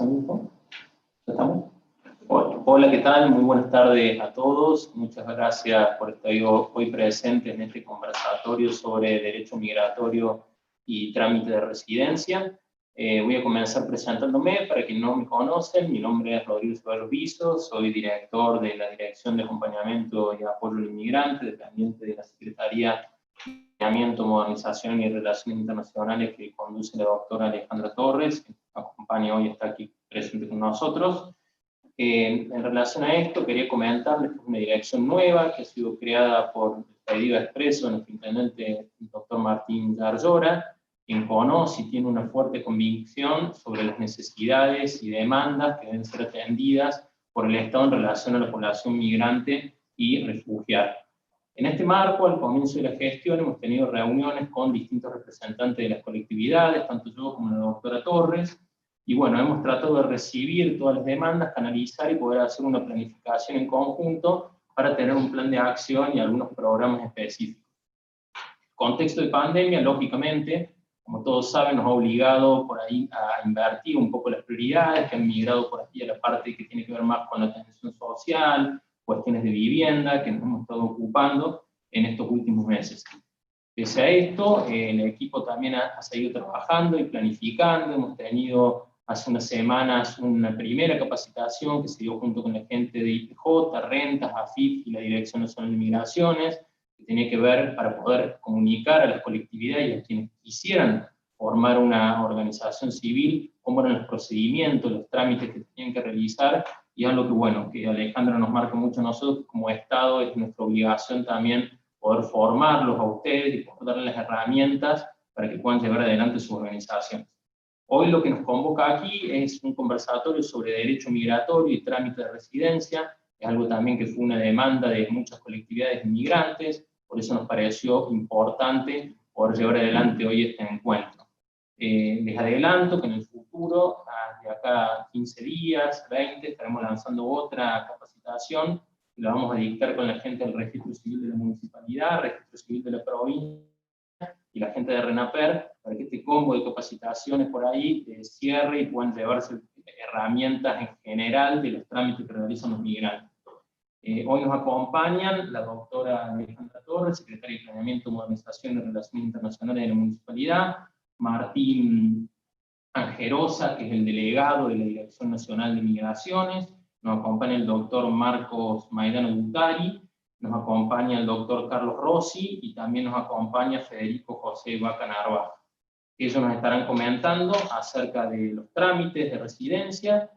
Santiago. ¿Ya estamos? Hola, ¿qué tal? Muy buenas tardes a todos. Muchas gracias por estar hoy presentes en este conversatorio sobre derecho migratorio y trámite de residencia. Voy a comenzar presentándome. Para quienes no me conocen, mi nombre es Rodrigo Ceballos Viso, soy director de la Dirección de Acompañamiento y Apoyo al Inmigrante, dependiente de la Secretaría de Acompañamiento, Modernización y Relaciones Internacionales que conduce la doctora Alejandra Torres, que nos acompaña hoy, está aquí presente con nosotros. En relación a esto, quería comentarles que es una dirección nueva que ha sido creada por pedido expreso de nuestro intendente, el doctor Martín Yarlora, quien conoce y tiene una fuerte convicción sobre las necesidades y demandas que deben ser atendidas por el Estado en relación a la población migrante y refugiada. En este marco, al comienzo de la gestión, hemos tenido reuniones con distintos representantes de las colectividades, tanto yo como la doctora Torres, y bueno, hemos tratado de recibir todas las demandas, canalizar y poder hacer una planificación en conjunto para tener un plan de acción y algunos programas específicos. El contexto de pandemia, lógicamente, como todos saben, nos ha obligado por ahí a invertir un poco las prioridades, que han migrado por aquí a la parte que tiene que ver más con la atención social, cuestiones de vivienda, que nos hemos estado ocupando en estos últimos meses. Pese a esto, el equipo también ha seguido trabajando y planificando. Hemos tenido hace unas semanas una primera capacitación que se dio junto con la gente de IPJ, Rentas, AFIP y la Dirección Nacional de Migraciones, que tenía que ver para poder comunicar a las colectividades y a quienes quisieran formar una organización civil, cómo eran los procedimientos, los trámites que tenían que realizar, y algo que, bueno, que Alejandra nos marca mucho a nosotros como Estado, es nuestra obligación también poder formarlos a ustedes y poder darles las herramientas para que puedan llevar adelante sus organizaciones. Hoy lo que nos convoca aquí es un conversatorio sobre derecho migratorio y trámite de residencia. Es algo también que fue una demanda de muchas colectividades inmigrantes, por eso nos pareció importante poder llevar adelante hoy este encuentro. Les adelanto que en el futuro, de acá a 15 días, 20, estaremos lanzando otra capacitación, y la vamos a dictar con la gente del Registro Civil de la Municipalidad, Registro Civil de la Provincia, y la gente de RENAPER, para que este combo de capacitaciones por ahí cierre y puedan llevarse herramientas en general de los trámites que realizan los migrantes. Hoy nos acompañan la doctora Alejandra Torres, secretaria de Planeamiento, Modernización y Relaciones Internacionales de la Municipalidad, Martín Angerosa, que es el delegado de la Dirección Nacional de Migraciones, nos acompaña el doctor Marcos Maidano Butari, nos acompaña el doctor Carlos Rossi y también nos acompaña Federico José Vaca Narvaja. Ellos nos estarán comentando acerca de los trámites de residencia,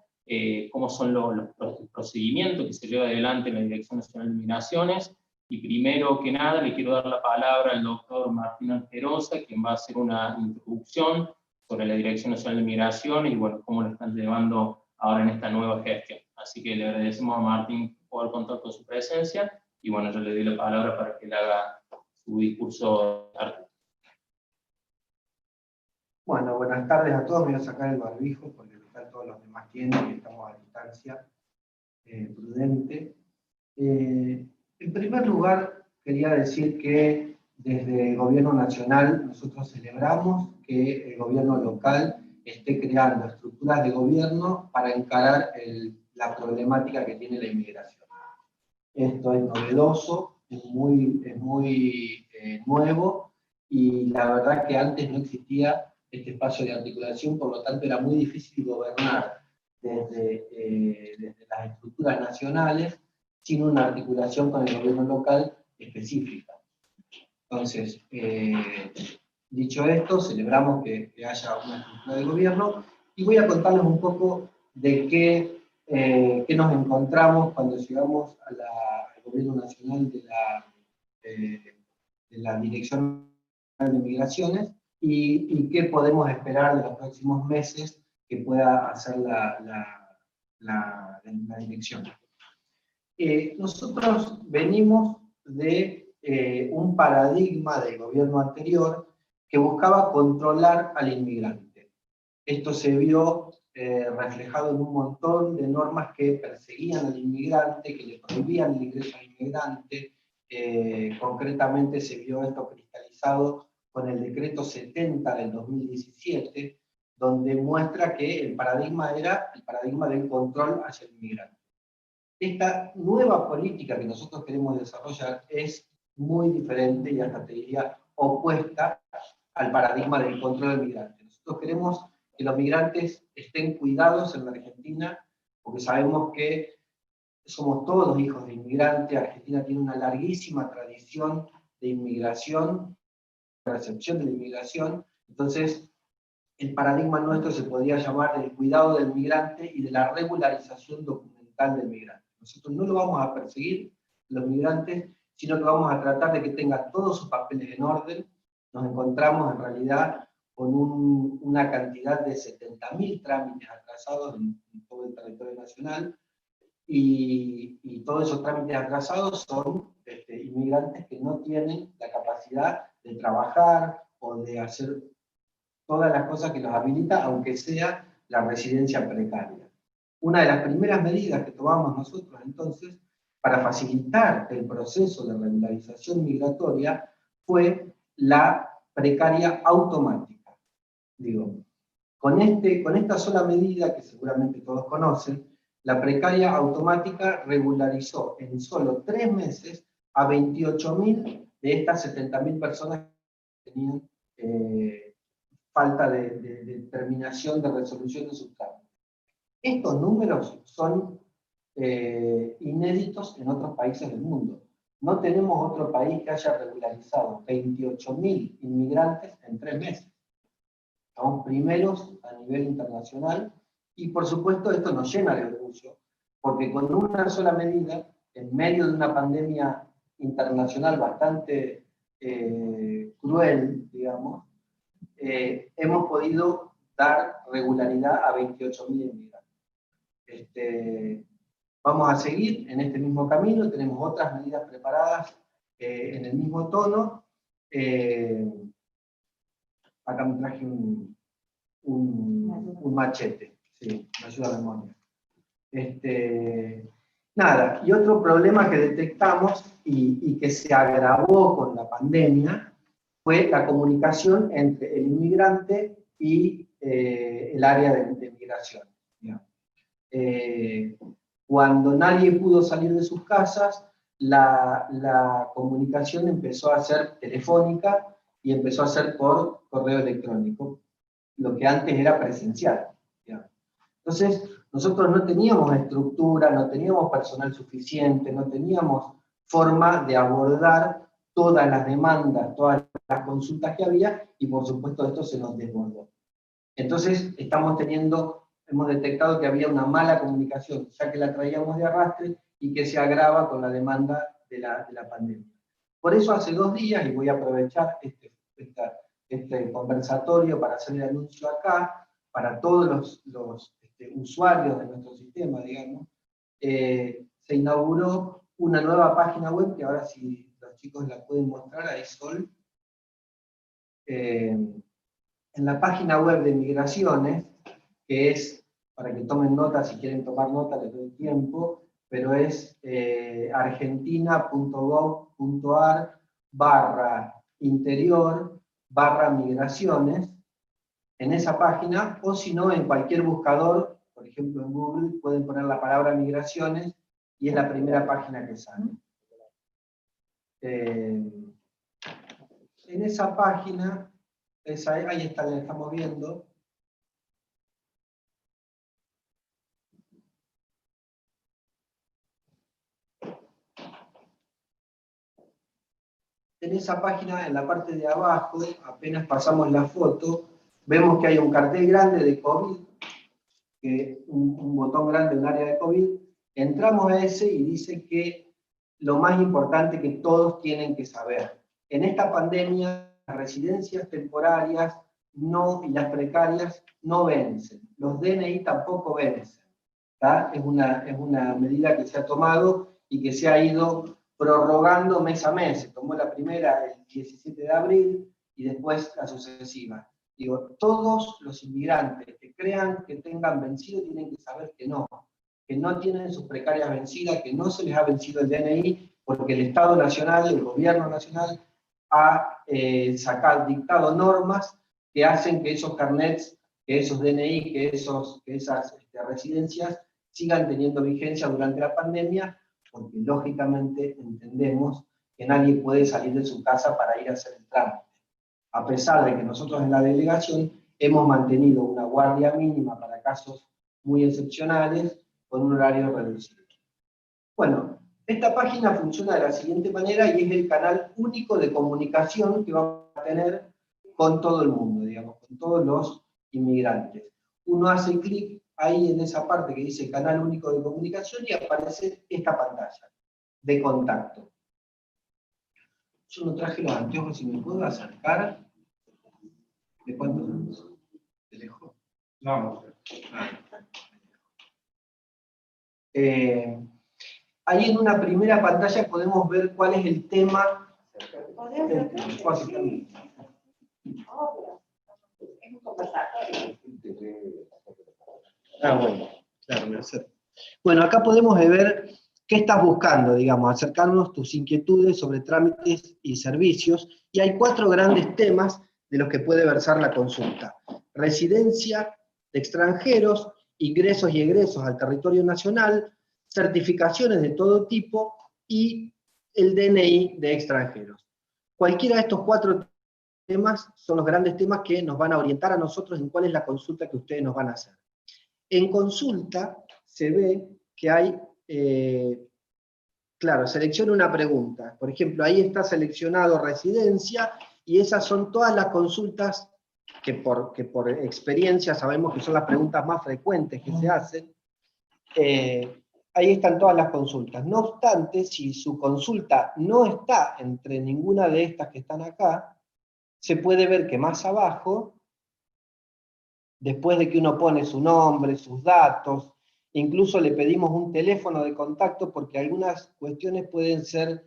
cómo son los procedimientos que se lleva adelante en la Dirección Nacional de Migraciones, y primero que nada le quiero dar la palabra al doctor Martín Angerosa, quien va a hacer una introducción sobre la Dirección Nacional de Migraciones y bueno, cómo lo están llevando ahora en esta nueva gestión. Así que le agradecemos a Martín por contar con su presencia, y bueno, yo le doy la palabra para que le haga su discurso. Bueno, buenas tardes a todos. Me voy a sacar el barbijo porque están todos los demás tienen y estamos a distancia prudente. En primer lugar, quería decir que desde el Gobierno Nacional nosotros celebramos que el Gobierno local esté creando estructuras de gobierno para encarar la problemática que tiene la inmigración. Esto es novedoso, es muy nuevo, y la verdad que antes no existía este espacio de articulación, por lo tanto era muy difícil gobernar desde las estructuras nacionales sin una articulación con el gobierno local específica. Entonces, dicho esto, celebramos que haya una estructura de gobierno, y voy a contarles un poco de qué nos encontramos cuando llegamos al gobierno nacional de la Dirección Nacional de Migraciones, y qué podemos esperar de los próximos meses que pueda hacer la dirección. Nosotros venimos de un paradigma del gobierno anterior que buscaba controlar al inmigrante. Esto se vio reflejado en un montón de normas que perseguían al inmigrante, que le prohibían el ingreso al inmigrante. Concretamente se vio esto cristalizado con el decreto 70 del 2017, donde muestra que el paradigma era el paradigma del control hacia el inmigrante. Esta nueva política que nosotros queremos desarrollar es muy diferente y hasta te diría opuesta al paradigma del control del migrante. Nosotros queremos que los migrantes estén cuidados en la Argentina, porque sabemos que somos todos hijos de inmigrantes. Argentina tiene una larguísima tradición de inmigración, de recepción de la inmigración. Entonces, el paradigma nuestro se podría llamar el cuidado del migrante y de la regularización documental del migrante. Nosotros no lo vamos a perseguir, los migrantes, sino que vamos a tratar de que tengan todos sus papeles en orden. Nos encontramos en realidad con una cantidad de 70.000 trámites atrasados en todo el territorio nacional, y todos esos trámites atrasados son inmigrantes que no tienen la capacidad de trabajar o de hacer todas las cosas que los habilita, aunque sea la residencia precaria. Una de las primeras medidas que tomamos nosotros entonces, para facilitar el proceso de regularización migratoria, fue la precaria automática. Digo, con esta sola medida, que seguramente todos conocen, la precaria automática regularizó en solo 3 meses a 28.000 de estas 70.000 personas que tenían falta de terminación de resolución de sus trámites. Estos números son inéditos en otros países del mundo. No tenemos otro país que haya regularizado 28.000 inmigrantes en 3 meses. Somos primeros a nivel internacional, y por supuesto esto nos llena de orgullo, porque con una sola medida, en medio de una pandemia internacional bastante cruel, digamos, hemos podido dar regularidad a 28.000 inmigrantes. Vamos a seguir en este mismo camino, tenemos otras medidas preparadas en el mismo tono. Acá me traje un machete, sí, me ayuda a la memoria. Nada, y otro problema que detectamos y que se agravó con la pandemia fue la comunicación entre el inmigrante y el área de migración. Cuando nadie pudo salir de sus casas, la comunicación empezó a ser telefónica y empezó a ser por correo electrónico, lo que antes era presencial. Entonces, nosotros no teníamos estructura, no teníamos personal suficiente, no teníamos forma de abordar todas las demandas, todas las consultas que había, y por supuesto esto se nos desbordó. Entonces, hemos detectado que había una mala comunicación, ya que la traíamos de arrastre y que se agrava con la demanda de la pandemia. Por eso hace 2 días, y voy a aprovechar este conversatorio para hacer el anuncio acá, para todos los usuarios de nuestro sistema, digamos, se inauguró una nueva página web, que ahora si los chicos la pueden mostrar, ahí Sol. En la página web de Migraciones, que es, para que tomen nota, si quieren tomar nota les doy tiempo, pero es argentina.gov.ar/interior/migraciones, en esa página, o si no, en cualquier buscador, por ejemplo en Google, pueden poner la palabra migraciones, y es la primera página que sale. En esa página, ahí está, la estamos viendo. En esa página, en la parte de abajo, apenas pasamos la foto, vemos que hay un cartel grande de COVID, un botón grande en el área de COVID. Entramos a ese y dice que lo más importante que todos tienen que saber: en esta pandemia, las residencias temporarias y las precarias no vencen, los DNI tampoco vencen. Es una medida que se ha tomado y que se ha ido prorrogando mes a mes. Se tomó la primera el 17 de abril y después la sucesiva. Digo, todos los inmigrantes que crean que tengan vencido tienen que saber que no tienen sus precarias vencidas, que no se les ha vencido el DNI, porque el Estado Nacional, el Gobierno Nacional, ha dictado normas que hacen que esos carnets que esos DNI, que esas residencias sigan teniendo vigencia durante la pandemia, porque lógicamente entendemos que nadie puede salir de su casa para ir a hacer el trámite. A pesar de que nosotros en la delegación hemos mantenido una guardia mínima para casos muy excepcionales, con un horario reducido. Bueno, esta página funciona de la siguiente manera y es el canal único de comunicación que vamos a tener con todo el mundo, digamos, con todos los inmigrantes. Uno hace clic ahí en esa parte que dice canal único de comunicación y aparece esta pantalla de contacto. Yo no traje los anteojos, si me puedo acercar. ¿De cuánto estamos? ¿De lejos? No. Ahí en una primera pantalla podemos ver cuál es el tema. Bueno, claro, me acerco. Bueno, acá podemos ver qué estás buscando, digamos, acercarnos tus inquietudes sobre trámites y servicios, y hay 4 grandes temas de los que puede versar la consulta: residencia de extranjeros, ingresos y egresos al territorio nacional, certificaciones de todo tipo y el DNI de extranjeros. Cualquiera de estos 4 temas son los grandes temas que nos van a orientar a nosotros en cuál es la consulta que ustedes nos van a hacer. En consulta se ve que hay, claro, selecciona una pregunta. Por ejemplo, ahí está seleccionado residencia, y esas son todas las consultas que por experiencia sabemos que son las preguntas más frecuentes que se hacen. Ahí están todas las consultas. No obstante, si su consulta no está entre ninguna de estas que están acá, se puede ver que más abajo, después de que uno pone su nombre, sus datos, incluso le pedimos un teléfono de contacto, porque algunas cuestiones pueden ser,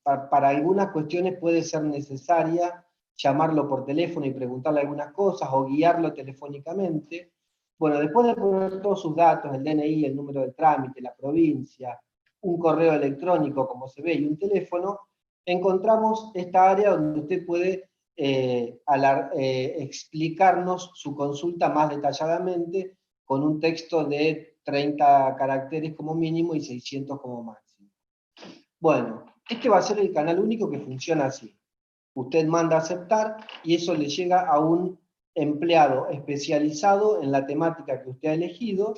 para algunas cuestiones puede ser necesaria llamarlo por teléfono y preguntarle algunas cosas, o guiarlo telefónicamente. Bueno, después de poner todos sus datos, el DNI, el número del trámite, la provincia, un correo electrónico, como se ve, y un teléfono, encontramos esta área donde usted puede explicarnos su consulta más detalladamente, con un texto de 30 caracteres como mínimo y 600 como máximo. Bueno, este va a ser el canal único que funciona así. Usted manda a aceptar y eso le llega a un empleado especializado en la temática que usted ha elegido,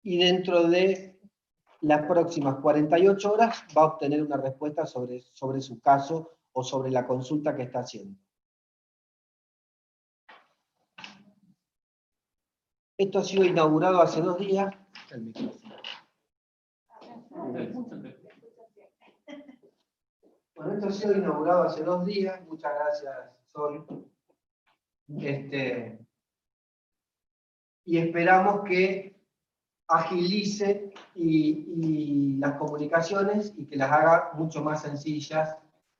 y dentro de las próximas 48 horas va a obtener una respuesta sobre su caso o sobre la consulta que está haciendo. Esto ha sido inaugurado hace 2 días. Bueno, esto ha sido inaugurado hace 2 días. Muchas gracias, Sol. Y esperamos que agilice y las comunicaciones y que las haga mucho más sencillas,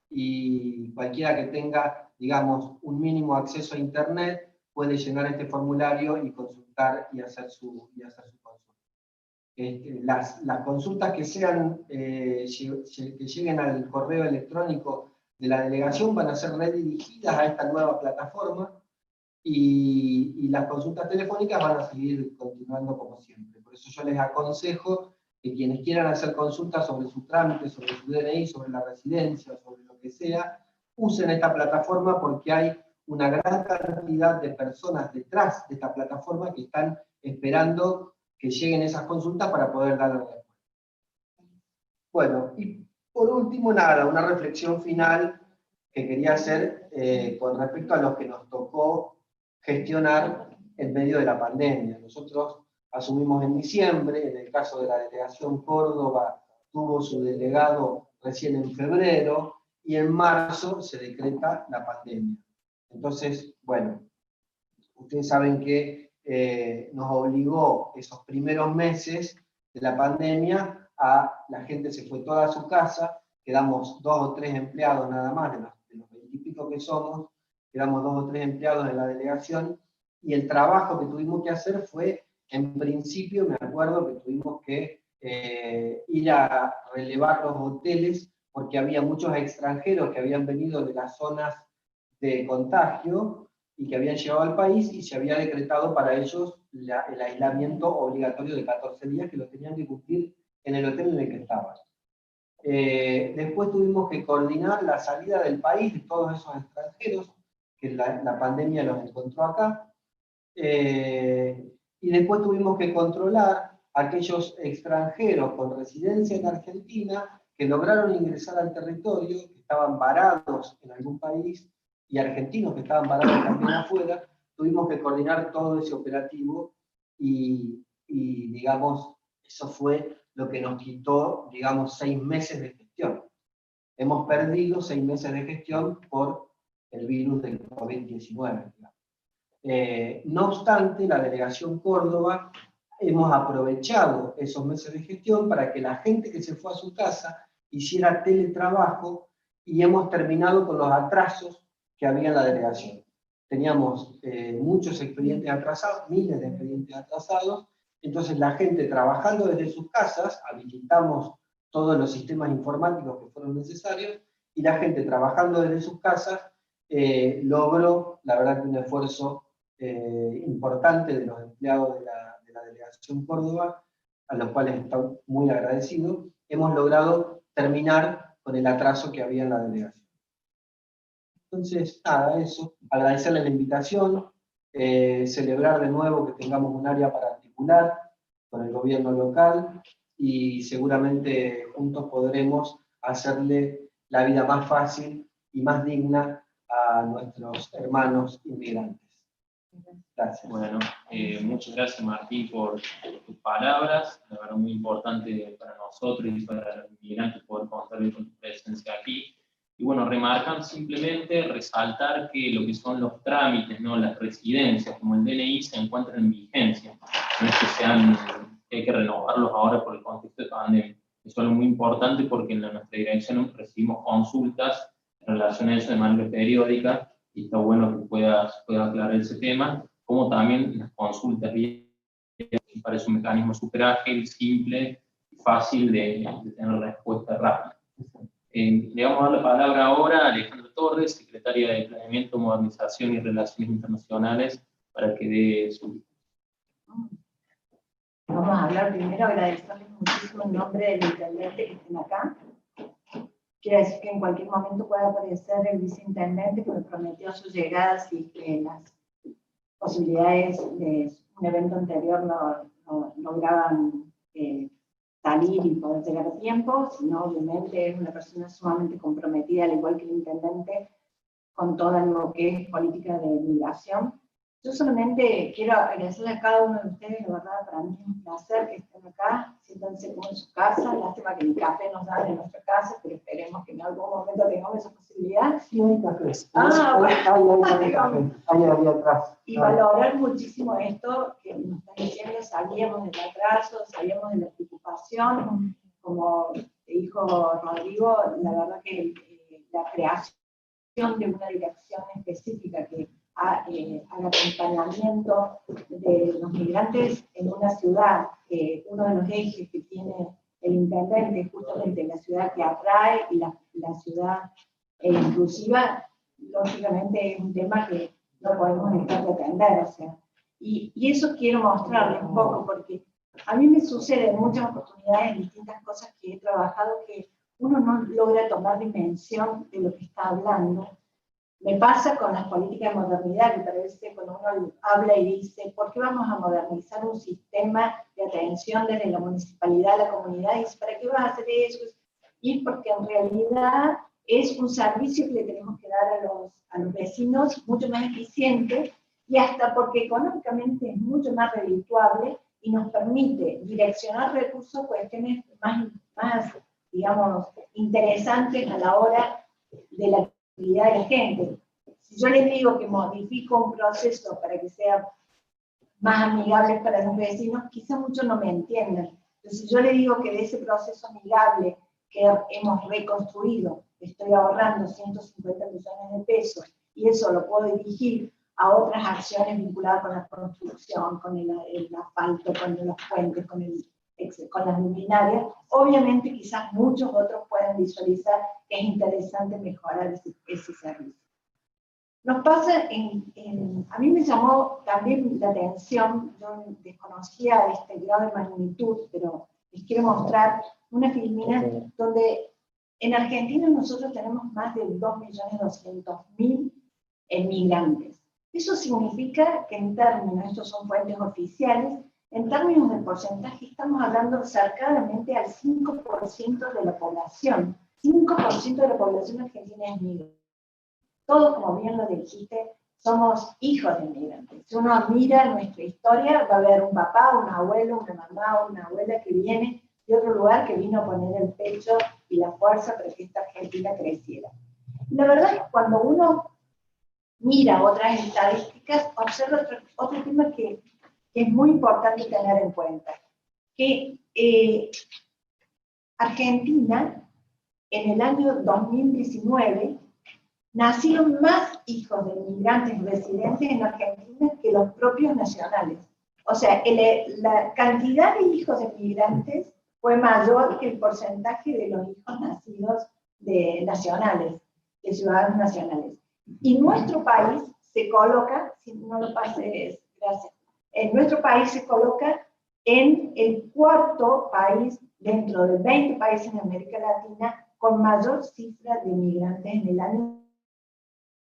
y cualquiera que tenga, digamos, un mínimo acceso a internet puede llenar este formulario y consultar y hacer su consulta. Las consultas que lleguen al correo electrónico de la delegación van a ser redirigidas a esta nueva plataforma, y las consultas telefónicas van a seguir continuando como siempre. Por eso yo les aconsejo que quienes quieran hacer consultas sobre su trámite, sobre su DNI, sobre la residencia, sobre lo que sea, usen esta plataforma, porque hay una gran cantidad de personas detrás de esta plataforma que están esperando que lleguen esas consultas para poder darle respuesta. Bueno, y por último, nada, una reflexión final que quería hacer con respecto a lo que nos tocó gestionar en medio de la pandemia. Nosotros asumimos en diciembre, en el caso de la delegación Córdoba, tuvo su delegado recién en febrero, y en marzo se decreta la pandemia. Entonces, bueno, ustedes saben que nos obligó esos primeros meses de la pandemia la gente se fue toda a su casa, quedamos 2 o 3 empleados nada más, de los 20 y pico que somos, quedamos 2 o 3 empleados en la delegación, y el trabajo que tuvimos que hacer fue, en principio, me acuerdo que tuvimos que ir a relevar los hoteles, porque había muchos extranjeros que habían venido de las zonas de contagio, y que habían llegado al país, y se había decretado para ellos el aislamiento obligatorio de 14 días que lo tenían que cumplir en el hotel en el que estaban. Después tuvimos que coordinar la salida del país de todos esos extranjeros, que la pandemia los encontró acá, y después tuvimos que controlar a aquellos extranjeros con residencia en Argentina que lograron ingresar al territorio, que estaban varados en algún país, y argentinos que estaban varados también afuera. Tuvimos que coordinar todo ese operativo y digamos, eso fue lo que nos quitó, digamos, 6 meses de gestión. Hemos perdido 6 meses de gestión por el virus del COVID-19. No obstante, la Delegación Córdoba hemos aprovechado esos meses de gestión para que la gente que se fue a su casa hiciera teletrabajo, y hemos terminado con los atrasos que había en la delegación. Teníamos muchos expedientes atrasados, miles de expedientes atrasados. Entonces la gente trabajando desde sus casas, habilitamos todos los sistemas informáticos que fueron necesarios, y la gente trabajando desde sus casas logró, la verdad, que un esfuerzo importante de los empleados de la Delegación Córdoba, a los cuales estoy muy agradecido. Hemos logrado terminar con el atraso que había en la delegación. Entonces, nada, eso, agradecerle la invitación, celebrar de nuevo que tengamos un área para articular con el gobierno local, y seguramente juntos podremos hacerle la vida más fácil y más digna a nuestros hermanos inmigrantes. Gracias. Bueno, muchas gracias, Martín, por tus palabras. La verdad, muy importante para nosotros y para los inmigrantes poder contar con tu presencia aquí. Y bueno, remarcar simplemente, resaltar que lo que son los trámites, ¿no?, las residencias, como el DNI, se encuentran en vigencia. No es que hay que renovarlos ahora por el contexto de pandemia. Eso es algo muy importante porque en nuestra dirección recibimos consultas en relación a eso de manera periódica, y está bueno que pueda aclarar ese tema, como también las consultas, parece un mecanismo súper ágil, simple y fácil de tener respuesta rápida. Le vamos a dar la palabra ahora a Alejandra Torres, secretaria de Planeamiento, Modernización y Relaciones Internacionales, para que dé su... Vamos a hablar primero, agradecerles muchísimo en nombre del intendente que estén acá. Quiero decir que en cualquier momento puede aparecer el viceintendente, que me prometió su llegada si que las posibilidades de un evento anterior no lograban salir y poder llegar a tiempo, sino obviamente es una persona sumamente comprometida, al igual que el intendente, con todo lo que es política de migración. Yo solamente quiero agradecerle a cada uno de ustedes, de verdad, para mí es un placer que estén acá, siéntanse como en su casa. Lástima que el café nos dan en nuestra casa, pero esperemos que en algún momento tengamos esa posibilidad. Sí, hay café. Bueno. Ahí atrás. Y valorar muchísimo esto que nos están diciendo. Sabíamos del atraso, sabíamos de la preocupación, como dijo Rodrigo, la verdad que la creación de una dirección específica que haga acompañamiento de los migrantes en una ciudad, que uno de los ejes que tiene el intendente es justamente la ciudad que atrae y la ciudad inclusiva, lógicamente es un tema que no podemos dejar de atender, o sea, y eso quiero mostrarles un poco, porque a mí me sucede en muchas oportunidades, en distintas cosas que he trabajado, que uno no logra tomar dimensión de lo que está hablando. Me pasa con las políticas de modernidad, que parece cuando uno habla y dice, ¿por qué vamos a modernizar un sistema de atención desde la municipalidad a la comunidad? Y dice, ¿para qué vas a hacer eso? Y porque en realidad es un servicio que le tenemos que dar a los vecinos mucho más eficiente, y hasta porque económicamente es mucho más redituable y nos permite direccionar recursos a cuestiones más, digamos, interesantes a la hora de la actividad de la gente. Si yo les digo que modifico un proceso para que sea más amigable para los vecinos, quizá muchos no me entiendan. Entonces, si yo les digo que de ese proceso amigable que hemos reconstruido, estoy ahorrando 150 millones de pesos, y eso lo puedo dirigir a otras acciones vinculadas con la construcción, con el asfalto, con los puentes, con las luminarias, obviamente quizás muchos otros pueden visualizar que es interesante mejorar ese servicio. Nos pasa a mí me llamó también la atención, yo desconocía este grado de magnitud, pero les quiero mostrar una filmina donde en Argentina nosotros tenemos más de 2.200.000 emigrantes. Eso significa que en términos, estos son fuentes oficiales, en términos del porcentaje estamos hablando cercanamente al 5% de la población. 5% de la población argentina es migrante. Todos, como bien lo dijiste, somos hijos de inmigrantes. Si uno mira nuestra historia, va a haber un papá, un abuelo, una mamá, una abuela que viene de otro lugar, que vino a poner el pecho y la fuerza para que esta Argentina creciera. La verdad es que cuando uno mira otras estadísticas, observa otro tema que es muy importante tener en cuenta, que Argentina, en el año 2019, nacieron más hijos de inmigrantes residentes en Argentina que los propios nacionales. O sea, la cantidad de hijos de inmigrantes fue mayor que el porcentaje de los hijos nacidos de nacionales, de ciudadanos nacionales. Y nuestro país se coloca, si no lo pases, gracias, nuestro país se coloca en el cuarto país dentro de 20 países en América Latina con mayor cifra de inmigrantes en el año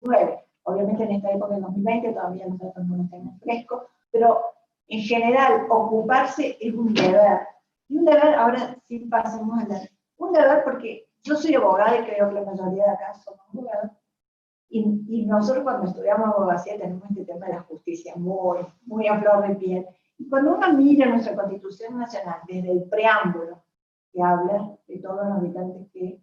9. Obviamente en esta época del 2020 todavía los datos no los tenemos frescos, pero en general ocuparse es un deber. Y un deber, ahora sí pasemos a un deber porque yo soy abogada y creo que la mayoría de acá somos abogados. Y nosotros cuando estudiamos abogacía tenemos este tema de la justicia muy a flor de piel. Y cuando uno mira nuestra Constitución Nacional, desde el preámbulo, que habla de todos los habitantes que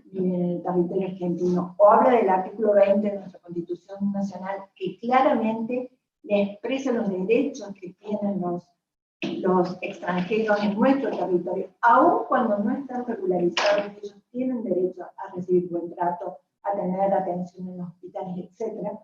viven en el territorio argentino, o habla del artículo 20 de nuestra Constitución Nacional, que claramente le expresa los derechos que tienen los extranjeros en nuestro territorio, aun cuando no están regularizados, ellos tienen derecho a recibir buen trato, a tener atención en los hospitales, etc.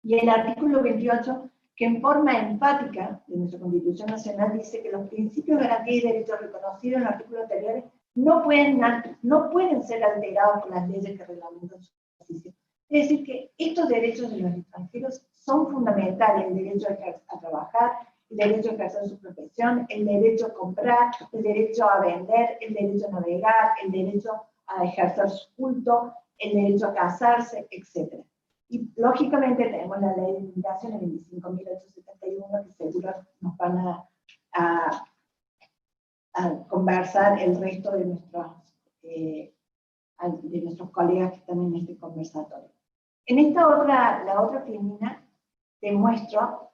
Y el artículo 28, que en forma enfática de nuestra Constitución Nacional dice que los principios de garantía y derechos reconocidos en los artículos anteriores no pueden ser alterados por las leyes que reglamentan su ejercicio. Es decir, que estos derechos de los extranjeros son fundamentales: el derecho a trabajar, el derecho a ejercer su profesión, el derecho a comprar, el derecho a vender, el derecho a navegar, el derecho a ejercer su culto, el derecho a casarse, etc. Y lógicamente tenemos la ley de inmigración, el 25.871, que seguro nos van a conversar el resto de nuestros colegas que están en este conversatorio. En la otra filmina, les muestro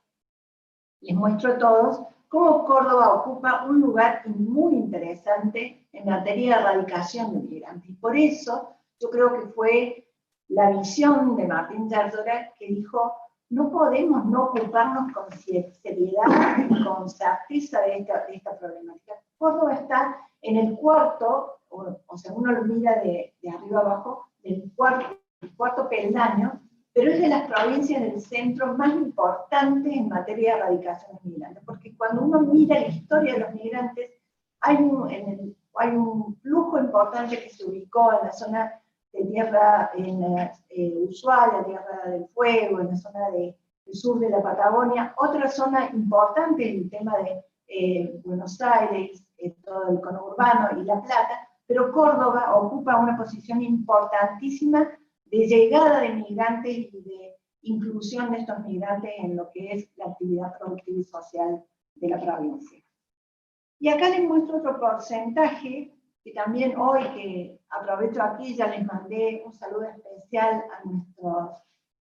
a todos cómo Córdoba ocupa un lugar muy interesante en materia de erradicación de migrantes. Y por eso yo creo que fue la visión de Martín Yarlora que dijo: no podemos no ocuparnos con seriedad y con certeza de esta problemática. Córdoba está en el cuarto, o sea, uno lo mira de arriba abajo, del cuarto peldaño, pero es de las provincias del centro más importantes en materia de erradicación de migrantes, porque cuando uno mira la historia de los migrantes, hay un flujo importante que se ubicó en la zona de tierra, en Ushuaia, Tierra del Fuego, en la zona del sur de la Patagonia. Otra zona importante es el tema de Buenos Aires, todo el conurbano y La Plata, pero Córdoba ocupa una posición importantísima de llegada de migrantes y de inclusión de estos migrantes en lo que es la actividad productiva y social de la provincia. Y acá les muestro otro porcentaje, que también hoy, que aprovecho aquí, ya les mandé un saludo especial a nuestros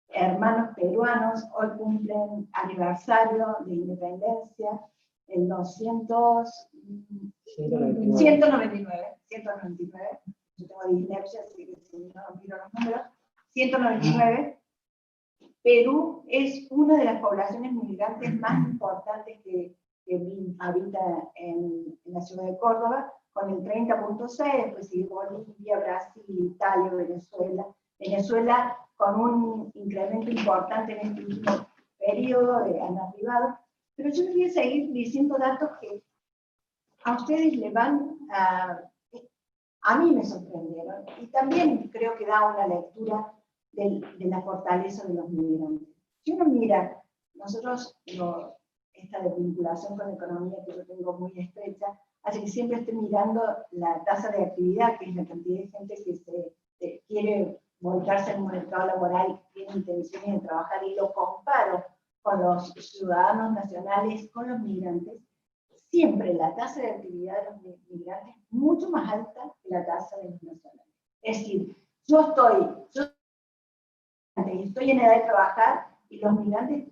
hermanos peruanos. Hoy cumplen aniversario de independencia, el 199, yo tengo dislexia, así que si no miro los números, 199. Perú es una de las poblaciones migrantes más importantes que habita en la ciudad de Córdoba, con el 30.6, después sigue Bolivia, Brasil, Italia, Venezuela. Venezuela con un incremento importante en este último periodo, han arribado. Pero yo les voy a seguir diciendo datos que a ustedes les van a mí me sorprendieron, y también creo que da una lectura de la fortaleza de los migrantes. Si uno mira, nosotros, esta vinculación con la economía que yo tengo muy estrecha, hace que siempre esté mirando la tasa de actividad, que es la cantidad de gente que quiere volcarse en un mercado laboral, que tiene intenciones de trabajar, y lo comparo con los ciudadanos nacionales, con los migrantes. Siempre la tasa de actividad de los migrantes es mucho más alta que la tasa de los nacionales. Es decir, yo estoy en edad de trabajar, y los migrantes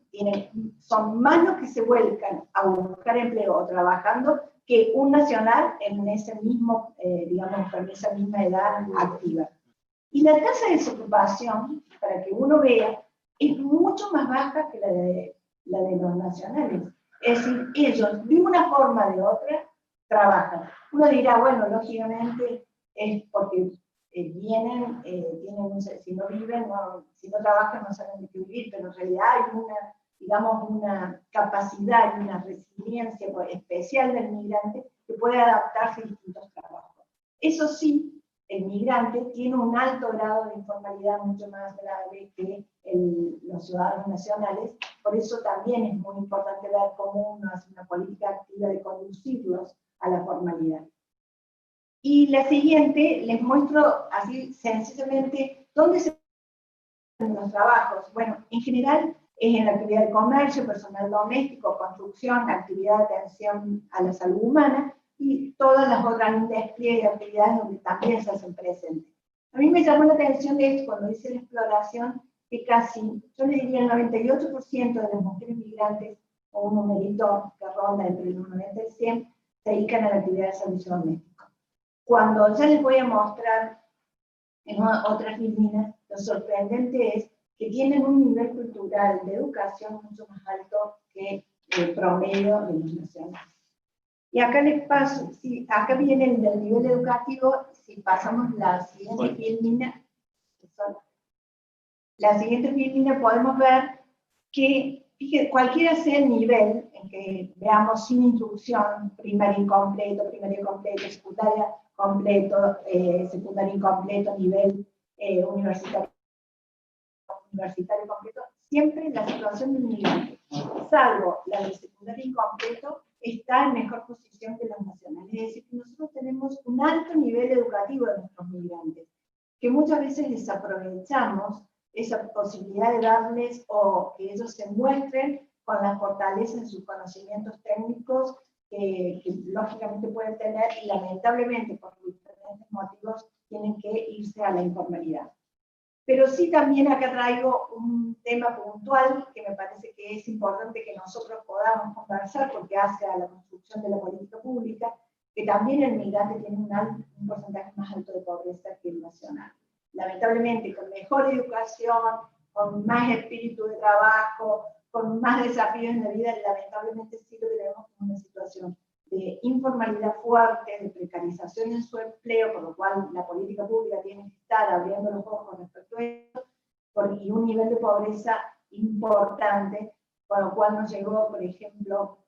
son más los que se vuelcan a buscar empleo o trabajando que un nacional en ese mismo, digamos, con esa misma edad activa. Y la tasa de desocupación, para que uno vea, es mucho más baja que la de los nacionales. Es decir, ellos, de una forma o de otra, trabajan. Uno dirá, bueno, lógicamente es porque vienen, si no viven, si no trabajan, no saben de qué vivir, pero en realidad hay una capacidad y una resiliencia especial del migrante que puede adaptarse a distintos trabajos. Eso sí, el migrante tiene un alto grado de informalidad mucho más grave que los ciudadanos nacionales, por eso también es muy importante ver cómo uno hace una política activa de conducirlos a la formalidad. Y la siguiente, les muestro así sencillamente dónde se hacen los trabajos. Bueno, en general es en la actividad de comercio, personal doméstico, construcción, actividad de atención a la salud humana, y todas las otras despliegues de actividades donde también se hacen presentes. A mí me llamó la atención de esto cuando hice la exploración, que casi, yo le diría el 98% de las mujeres migrantes, o un numerito que ronda entre el 90 y 100, se dedican a la actividad de servicio doméstico. Cuando ya les voy a mostrar en otras filminas, lo sorprendente es que tienen un nivel cultural de educación mucho más alto que el promedio de los nacionales. Y acá les paso, acá viene el del nivel educativo, si pasamos la siguiente filmina, podemos ver que, fíjense, cualquiera sea el nivel en que veamos sin instrucción, primaria incompleto, secundaria completo, secundaria incompleto, nivel universitario completo, siempre la situación del migrante, salvo la del secundario incompleto, está en mejor posición que los nacionales. Es decir, que nosotros tenemos un alto nivel educativo de nuestros migrantes, que muchas veces desaprovechamos esa posibilidad de darles, o que ellos se muestren con la fortaleza en sus conocimientos técnicos que lógicamente pueden tener, y lamentablemente por diferentes motivos tienen que irse a la informalidad. Pero sí, también acá traigo un tema puntual que me parece que es importante que nosotros podamos conversar, porque hace a la construcción de la política pública, que también el migrante tiene un porcentaje más alto de pobreza que el nacional. Lamentablemente, con mejor educación, con más espíritu de trabajo, con más desafíos en la vida, lamentablemente sí lo tenemos en una situación de informalidad fuerte, de precarización en su empleo, por lo cual la política pública tiene que estar abriendo los ojos respecto a esto, y un nivel de pobreza importante, con lo cual nos llegó, por ejemplo,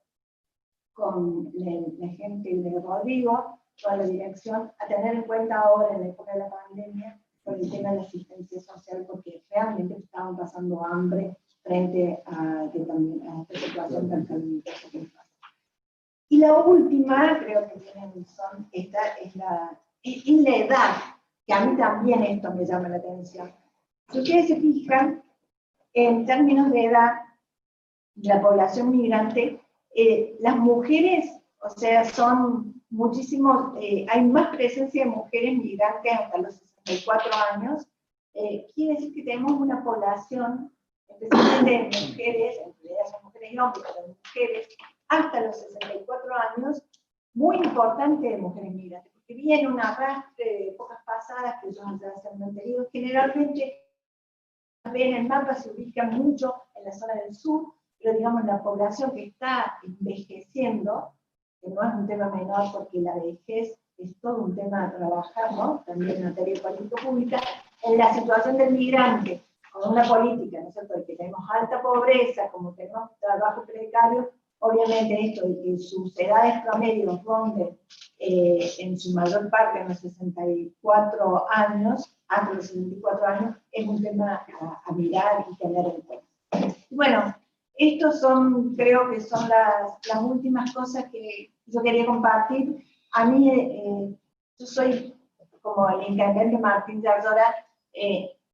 con la gente de Rodrigo, con la dirección, a tener en cuenta ahora, en la época de la pandemia, por el tema de la asistencia social, porque realmente estaban pasando hambre frente a esta situación tan calamitosa que pasa. Y la última, creo que tienen razón, esta es la edad, que a mí también esto me llama la atención. Si ustedes se fijan, en términos de edad, de la población migrante, las mujeres, o sea, son muchísimos, hay más presencia de mujeres migrantes hasta los 64 años, quiere decir que tenemos una población, especialmente de mujeres, en realidad son mujeres y hombres, pero mujeres, hasta los 64 años, muy importante de mujeres migrantes, porque viene un arrastre de épocas pasadas que ellos ya se han mantenido. Generalmente, en el mapa se ubican mucho en la zona del sur, pero digamos la población que está envejeciendo, que no es un tema menor porque la vejez es todo un tema a trabajar, ¿no? También en materia de política pública, en la situación del migrante, con una política, ¿no es cierto?, de que tenemos alta pobreza, como tenemos trabajo precario, obviamente esto de que sus edades promedios ronden en su mayor parte en los 64 años, hasta los 74 años, es un tema a mirar y tener en cuenta. Bueno, estos son, creo que son las últimas cosas que yo quería compartir. A mí, yo soy como el intendente Martín Yardora,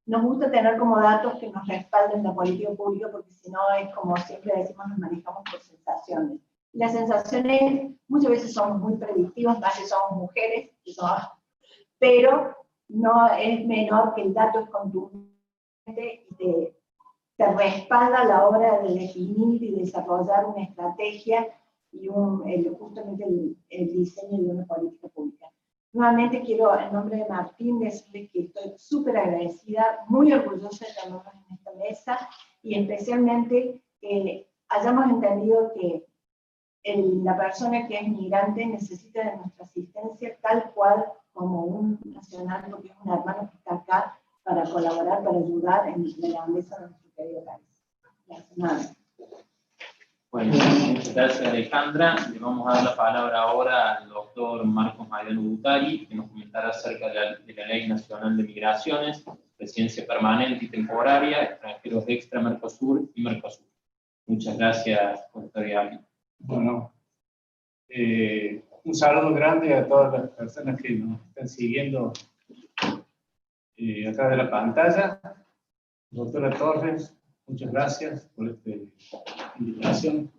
nos gusta tener como datos que nos respalden la política pública, porque si no es como siempre decimos, nos manejamos por sensaciones. Las sensaciones muchas veces son muy predictivas, más si somos mujeres, pero no es menor que el dato es contundente y te respalda a la hora de definir y desarrollar una estrategia y justamente el diseño de una política pública. Nuevamente quiero, en nombre de Martín, decirle que estoy súper agradecida, muy orgullosa de tenernos en esta mesa y especialmente que hayamos entendido que la persona que es migrante necesita de nuestra asistencia tal cual como un nacional, porque es un hermano que está acá para colaborar, para ayudar en la grandeza de nuestro querido país. Gracias, nada. Bueno, muchas gracias, Alejandra. Le vamos a dar la palabra ahora al doctor Marcos Maidano Butari, que nos comentará acerca de la Ley Nacional de Migraciones, residencia permanente y temporaria, extranjeros extra Mercosur y Mercosur. Muchas gracias por estar aquí. Bueno, un saludo grande a todas las personas que nos están siguiendo acá de la pantalla. Doctora Torres, muchas gracias por esta invitación.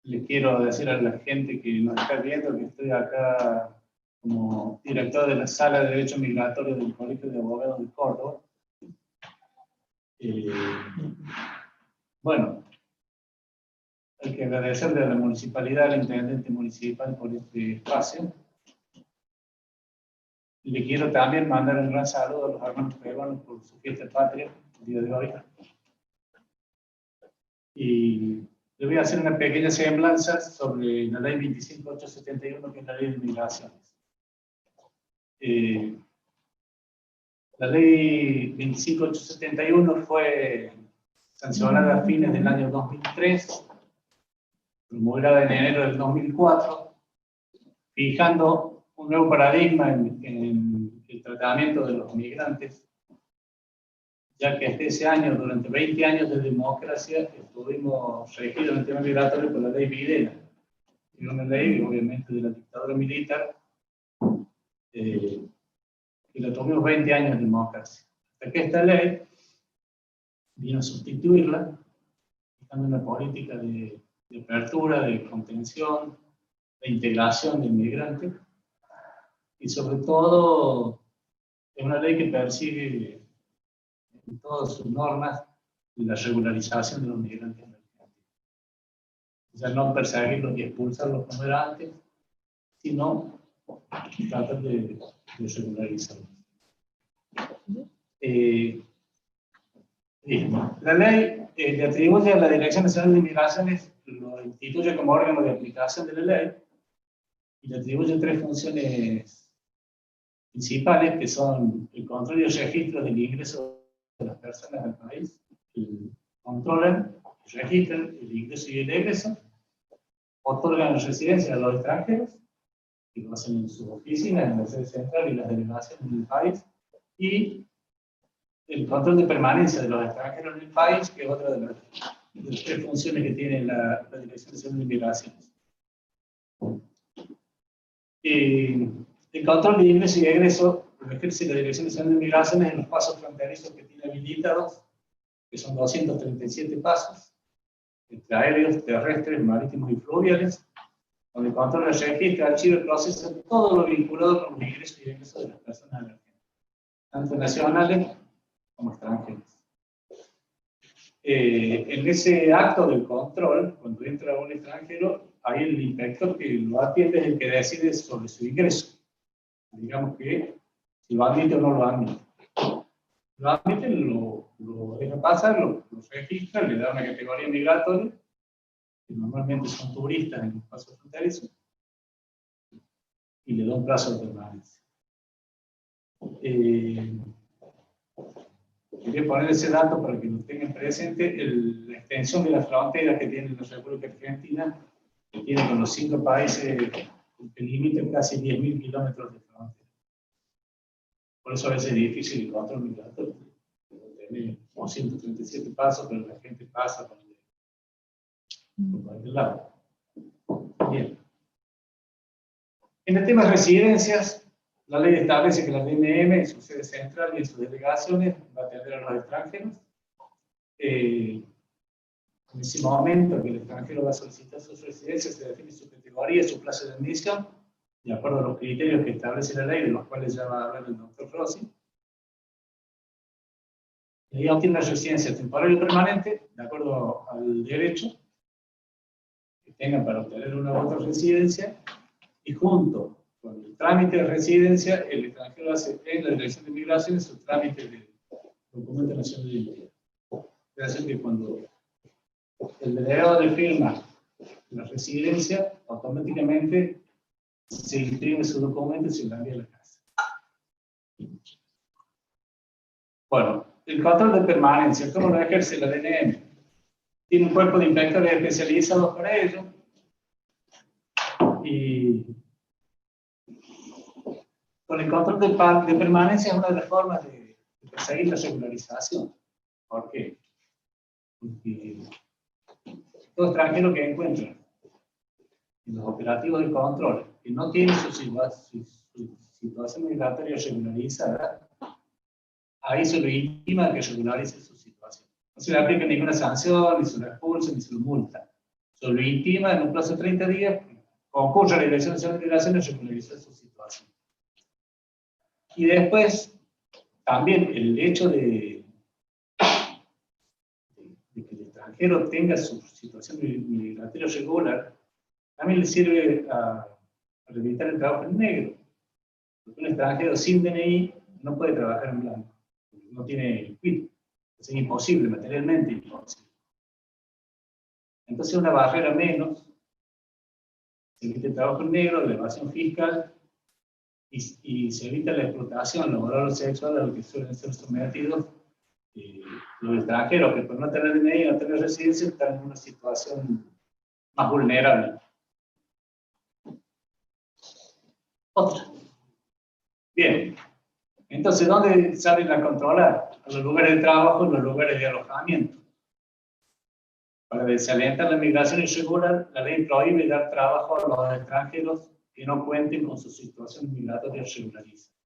Les quiero decir a la gente que nos está viendo que estoy acá como director de la Sala de Derecho Migratorio del Colegio de Abogados de Córdoba. Bueno, hay que agradecerle a la municipalidad, al intendente municipal por este espacio. Le quiero también mandar un gran saludo a los hermanos peruanos por su fiesta patria, el día de hoy. Y le voy a hacer una pequeña semblanza sobre la ley 25871, que es la ley de migraciones. La ley 25871 fue sancionada a fines del año 2003, promulgada en enero del 2004, fijando un nuevo paradigma en el tratamiento de los migrantes, ya que hasta ese año, durante 20 años de democracia, estuvimos regidos en el tema migratorio por la ley Videla, que era una ley, obviamente, de la dictadura militar, que la tuvimos 20 años de democracia. Hasta que esta ley vino a sustituirla, dando una política de apertura, de contención, de integración del migrante, y sobre todo es una ley que persigue en todas sus normas la regularización de los migrantes en Argentina. O sea, no perseguirlos y expulsarlos como era antes, sino tratar de regularizarlos. La ley le atribuye a la Dirección Nacional de Migraciones, lo instituye como órgano de aplicación de la ley, y le atribuye 3 funciones principales, que son el control y el registro del ingreso de las personas al país, controlan, registran el ingreso y el egreso, otorgan residencia a los extranjeros, que lo hacen en sus oficinas, en la sede central y las delegaciones del país, y el control de permanencia de los extranjeros en el país, que es otra de las 3 funciones que tiene la Dirección Nacional de Migraciones. El control de ingreso y egreso lo ejerce la Dirección Nacional de Migraciones en los pasos fronterizos que tiene habilitados, que son 237 pasos, entre aéreos, terrestres, marítimos y fluviales, donde controla, registra, archiva y procesa todo lo vinculado con los ingresos y egresos de las personas de Argentina, tanto nacionales como extranjeros. En ese acto del control, cuando entra un extranjero, hay el inspector que lo atiende, es el que decide sobre su ingreso. Digamos que si lo admite o no lo admite. Lo admite, lo deja pasar, lo registra, le da una categoría migratoria, que normalmente son turistas en los pasos fronterizos, y le da un plazo de permanencia. Quería poner ese dato para que lo tengan presente, la extensión de la frontera que tiene la República Argentina, que tiene con los 5 países que limitan casi 10.000 kilómetros de frontera. Por eso a veces es difícil el control migratorio. Tiene como 137 pasos, pero la gente pasa por cualquier lado. Bien. En el tema de residencias, la ley establece que la DNM en su sede central y en sus delegaciones va a atender a los extranjeros. En ese momento que el extranjero va a solicitar su residencia, se define su categoría y su plazo de admisión, de acuerdo a los criterios que establece la ley, de los cuales ya va a hablar el doctor Rossi. Y ahí obtiene una residencia temporal y permanente, de acuerdo al derecho que tengan para obtener una u otra residencia, y junto con el trámite de residencia, el extranjero hace en la Dirección de Migración su trámite de documento nacional de identidad. Es decir, que cuando el delegado le firma la residencia, automáticamente se imprime su documento y se lo envía a la casa. Bueno, el control de permanencia, ¿cómo lo ejerce la DNM? Tiene un cuerpo de inspectores especializados para ello. Y con el control de permanencia es una de las formas de perseguir la regularización. ¿Por qué? Porque todo extranjero que encuentra en los operativos de control que no tiene su situación migratoria regularizada, ahí se lo intima que regularice su situación. No se le aplica ninguna sanción, ni se lo expulsa, ni se lo multa. Se lo intima en un plazo de 30 días, concurre a la Dirección Nacional de Migración y regulariza su situación. Y después, también el hecho de que el extranjero tenga su situación migratoria regular, también le sirve para evitar el trabajo en negro. Porque un extranjero sin DNI no puede trabajar en blanco. No tiene el quit. Es imposible, materialmente imposible. Entonces, una barrera menos, se evita el trabajo en negro, la evasión fiscal, y se evita la explotación laboral o sexual a lo que suelen ser sometidos los extranjeros, que por no tener DNI y no tener residencia están en una situación más vulnerable. Otra. Bien. Entonces, ¿dónde salen a controlar? A los lugares de trabajo y los lugares de alojamiento. Para desalentar la migración irregular, la ley prohíbe dar trabajo a los extranjeros que no cuenten con su situación migratoria regularizada.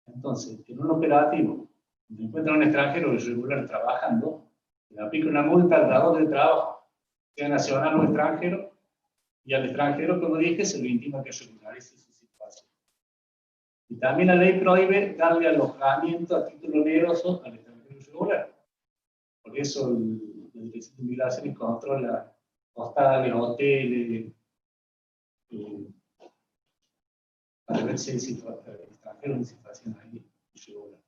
Entonces, en un operativo, donde encuentran un extranjero irregular trabajando, le aplica una multa al dador de trabajo, sea nacional o extranjero, y al extranjero, como dije, se le intima que regularice su situación. Y también la ley prohíbe darle alojamiento a título oneroso al extranjero irregular. Por eso la Dirección de Migraciones controla hostales, hoteles, para ver si hay extranjeros en situación ahí irregular.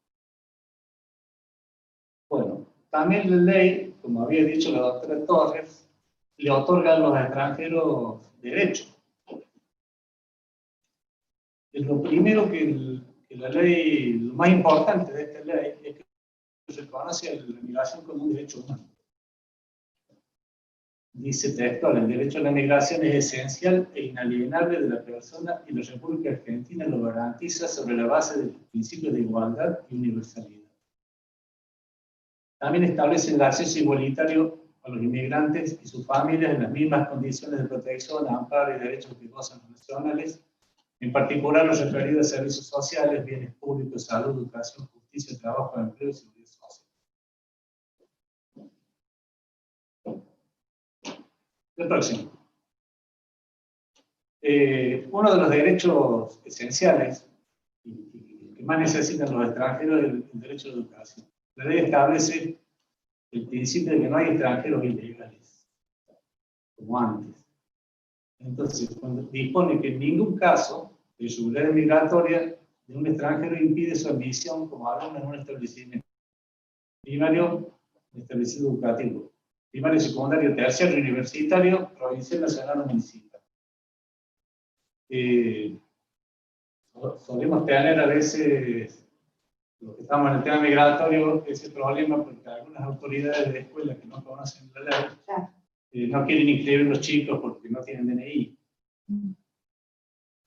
Bueno, también la ley, como había dicho la doctora Torres, le otorga a los extranjeros derechos. Es lo primero que la ley, lo más importante de esta ley, es que se reconoce la migración como un derecho humano. Dice textual, el derecho a la migración es esencial e inalienable de la persona y la República Argentina lo garantiza sobre la base del principio de igualdad y universalidad. También establece el acceso igualitario a los inmigrantes y sus familias en las mismas condiciones de protección, amparo y derechos que gozan los nacionales, en particular los referidos a servicios sociales, bienes públicos, salud, educación, justicia, trabajo, empleo y seguridad social. El próximo. Uno de los derechos esenciales y que más necesitan los extranjeros es el derecho a la educación. La ley establece el principio de que no hay extranjeros ilegales, como antes. Entonces, cuando dispone que en ningún caso de irregularidad migratoria de un extranjero impide su admisión como alumno en un establecimiento primario, establecido educativo, primario, secundario, terciario, universitario, provincial, nacional o municipal. Solemos tener a veces, los que estamos en el tema migratorio, ese problema porque algunas autoridades de escuela que no conocen la ley no quieren inscribir a los chicos porque no tienen DNI.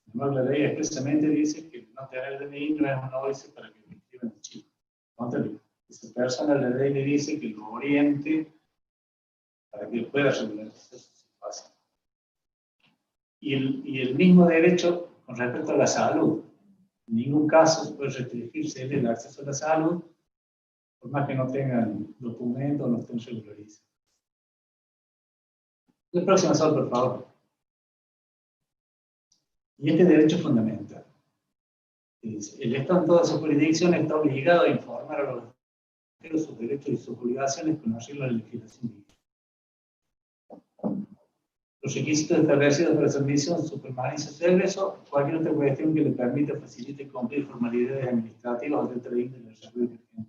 Además, la ley expresamente dice que no no tener DNI no es una óbice para que me inscriban en Chile. Entonces, esa persona la ley le dice que lo oriente para que pueda regularizar su situación. Y el mismo derecho con respecto a la salud. En ningún caso puede restringirse el acceso a la salud, por más que no tengan documentos o no estén regularizados. La próxima slide, por favor. Y este derecho fundamental. El Estado en toda su jurisdicción está obligado a informar a los extranjeros sus derechos y sus obligaciones con arreglo a la legislación vigente. Los requisitos establecidos para la admisión, su permanencia o su egreso, cualquier otra cuestión que le permita facilite cumplir formalidades administrativas o de otra índole de la República Argentina.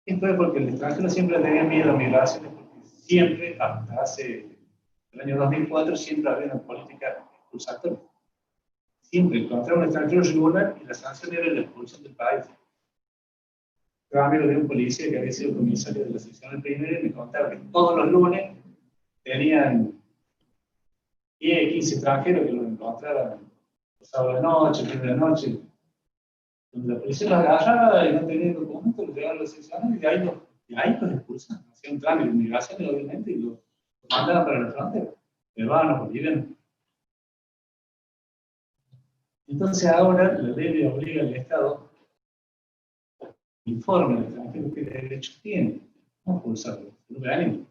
Esto es porque el extranjero siempre tenía miedo a migraciones, porque siempre, hasta hace el año 2004, siempre había una política expulsatoria. Siempre encontraba un extranjero regular y la sanción era la expulsión del país. Yo amigo de un policía que había sido comisario de la sección del primero y me contaba que todos los lunes tenían 10, 15 extranjeros que los encontraban los sábados de noche, el viernes de noche, donde la policía los agarraba y no tenían documentos, los llevaban a la sección y de ahí los expulsan. Hacían un trámite de migración, obviamente, y los mandaban para la frontera, peruanos, bolivianos. Entonces ahora la ley le obliga al Estado a informe al extranjero qué derechos tiene, no expulsarlo, no le ánimo.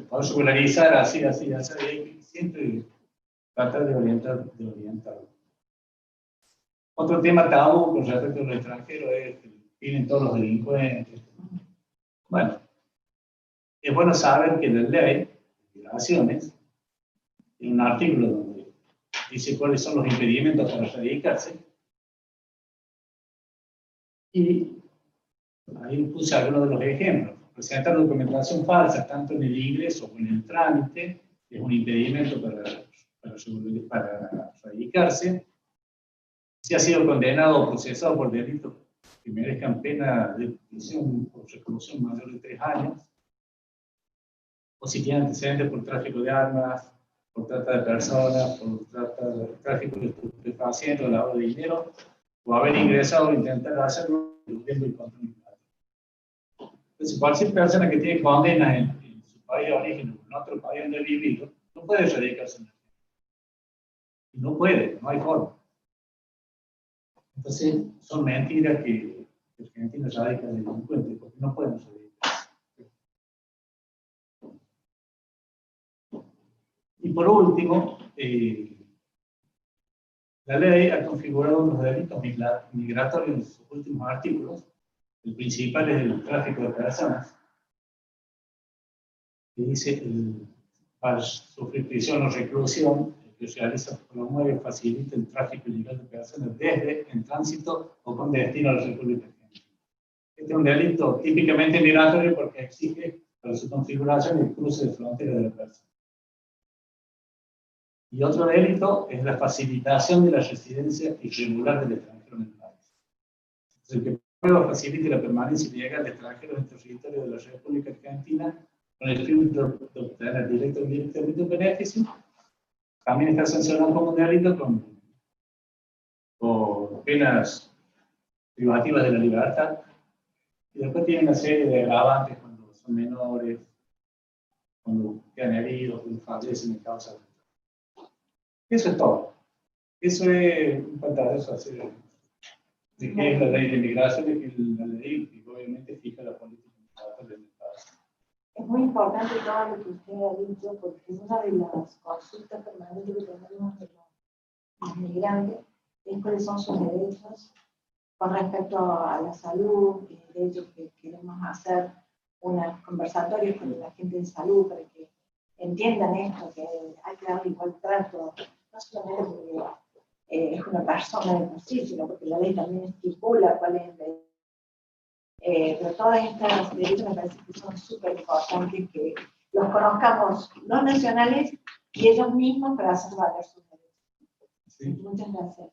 Podemos regularizar así, y siempre tratar de orientarlo. Otro tema tabú con respecto a los extranjeros es que tienen todos los delincuentes. Bueno, es bueno saber que la ley de migraciones tiene un artículo donde dice cuáles son los impedimentos para radicarse. Y ahí puse algunos de los ejemplos. Presentar documentación falsa, tanto en el ingreso como en el trámite, es un impedimento para radicarse. Si ha sido condenado o procesado por delitos que merezcan pena de prisión o reclusión mayor de 3 años, o si tiene antecedentes por tráfico de armas, por trata de personas, por tráfico de estupefacientes o lavado de dinero, o haber ingresado o intentar hacerlo eludiendo el control migratorio. Entonces, cualquier persona que tiene condenas en su país de origen o en otro país donde ha vivido, no puede radicarse en Argentina. No puede, no hay forma. Entonces, son mentiras que Argentina radica de delincuentes, porque no pueden radicarse. Y por último, la ley ha configurado los delitos migratorios en sus últimos artículos. El principal es el tráfico de personas, que dice para sufrir prisión o reclusión, el que realiza, promueve, facilita el tráfico ilegal de personas desde, en tránsito o con destino a la República Argentina. Este es un delito típicamente migratorio porque exige para su configuración el cruce de frontera de la persona. Y otro delito es la facilitación de la residencia irregular del extranjero en el país. Entonces, el que prueba facilite la permanencia ilegal de extranjeros en el territorio de la República Argentina con el fin de obtener directo o indirectamente un beneficio, también está sancionado como un delito con penas privativas de la libertad. Y después tiene una serie de agravantes cuando son menores, cuando quedan heridos, cuando fallecen en causa de... Eso es todo. Eso es un pantallazo así de qué es la ley de migración, de que la ley que obviamente fija la política migratoria del país. Es muy importante todo lo que usted ha dicho, porque es una de las consultas permanentes que tenemos de los migrantes, es cuáles son sus derechos con respecto a la salud, y de hecho que queremos hacer unos conversatorios con la gente de salud para que entiendan esto, que hay que darle igual trato, no solamente porque es una persona de por sí, sino porque la ley también estipula cuál es la ley. Pero todos estos derechos me parece que son súper importantes que los conozcamos los nacionales y ellos mismos para hacer valer sus derechos. Sí. Muchas gracias.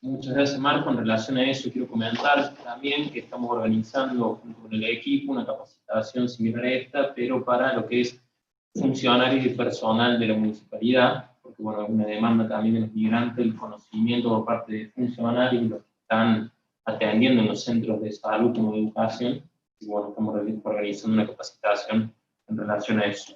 Muchas gracias, Marco. En relación a eso, quiero comentar también que estamos organizando junto con el equipo una capacitación similar a esta, pero para lo que es funcionarios y personal de la municipalidad, porque porque bueno, hay una demanda también de los migrantes, el conocimiento por parte de funcionarios y los que están atendiendo en los centros de salud como de educación, y bueno, estamos organizando una capacitación en relación a eso.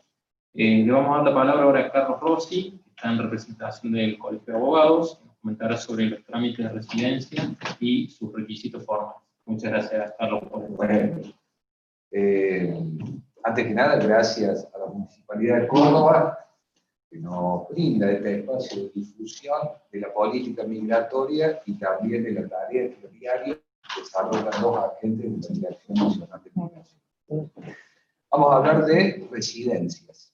Le vamos a dar la palabra ahora a Carlos Rossi, que está en representación del Colegio de Abogados, que nos comentará sobre los trámites de residencia y sus requisitos formales. Muchas gracias, Carlos, por el Bueno, antes que nada, gracias a la Municipalidad de Córdoba, que nos brinda este espacio de difusión de la política migratoria y también de la tarea que diaria desarrollan los agentes de la Dirección Nacional de Migración. Vamos a hablar de residencias.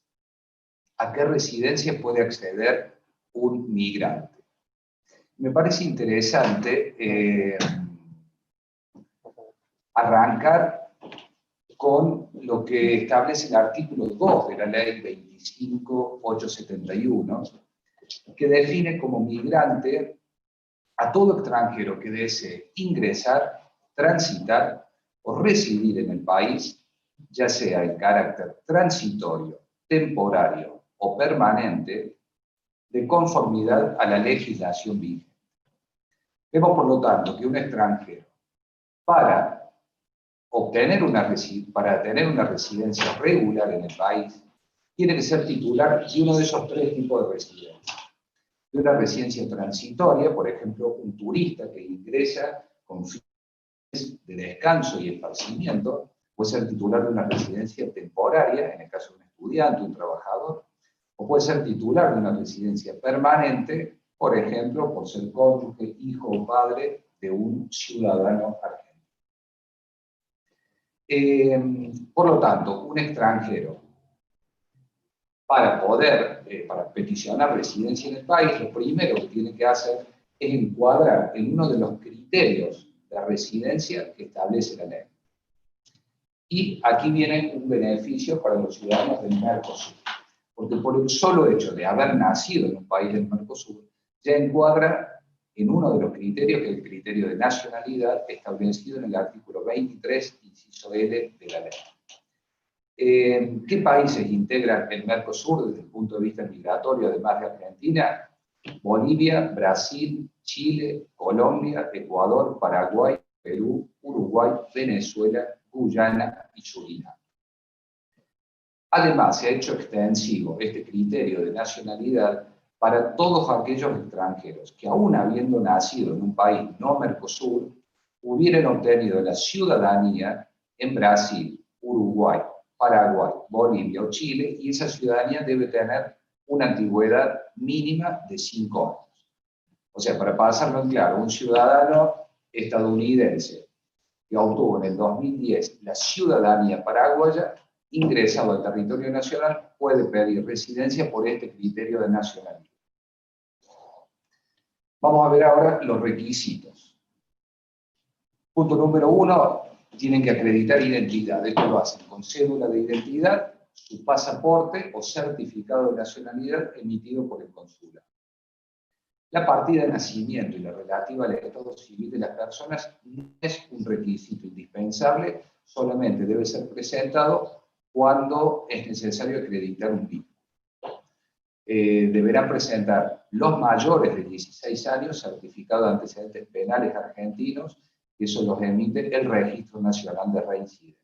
¿A qué residencia puede acceder un migrante? Me parece interesante arrancar con lo que establece el artículo 2 de la ley 25.871, que define como migrante a todo extranjero que desee ingresar, transitar o residir en el país, ya sea en carácter transitorio, temporario o permanente, de conformidad a la legislación vigente. Vemos, por lo tanto, que un extranjero, para tener una residencia regular en el país, tiene que ser titular de uno de esos tres tipos de residencias. De una residencia transitoria, por ejemplo, un turista que ingresa con fines de descanso y esparcimiento, puede ser titular de una residencia temporaria, en el caso de un estudiante, un trabajador, o puede ser titular de una residencia permanente, por ejemplo, por ser cónyuge, hijo o padre de un ciudadano argentino. Por lo tanto, un extranjero, para peticionar residencia en el país, lo primero que tiene que hacer es encuadrar en uno de los criterios de residencia que establece la ley. Y aquí viene un beneficio para los ciudadanos del Mercosur, porque por el solo hecho de haber nacido en un país del Mercosur, ya encuadra en uno de los criterios, que es el criterio de nacionalidad, establecido en el artículo 23, inciso L de la ley. ¿Qué países integran el Mercosur desde el punto de vista migratorio, además de Argentina? Bolivia, Brasil, Chile, Colombia, Ecuador, Paraguay, Perú, Uruguay, Venezuela, Guyana y Surinam. Además, se ha hecho extensivo este criterio de nacionalidad para todos aquellos extranjeros que, aún habiendo nacido en un país no Mercosur, hubieran obtenido la ciudadanía en Brasil, Uruguay, Paraguay, Bolivia o Chile, y esa ciudadanía debe tener una antigüedad mínima de 5 años. O sea, para pasarlo en claro, un ciudadano estadounidense que obtuvo en el 2010 la ciudadanía paraguaya, ingresado al territorio nacional, puede pedir residencia por este criterio de nacionalidad. Vamos a ver ahora los requisitos. Punto número 1, tienen que acreditar identidad. Esto lo hacen con cédula de identidad, su pasaporte o certificado de nacionalidad emitido por el consulado. La partida de nacimiento y la relativa al estado civil de las personas no es un requisito indispensable, solamente debe ser presentado cuando es necesario acreditar un vínculo. Deberán presentar los mayores de 16 años certificado de antecedentes penales argentinos, que eso los emite el Registro Nacional de Reincidencia.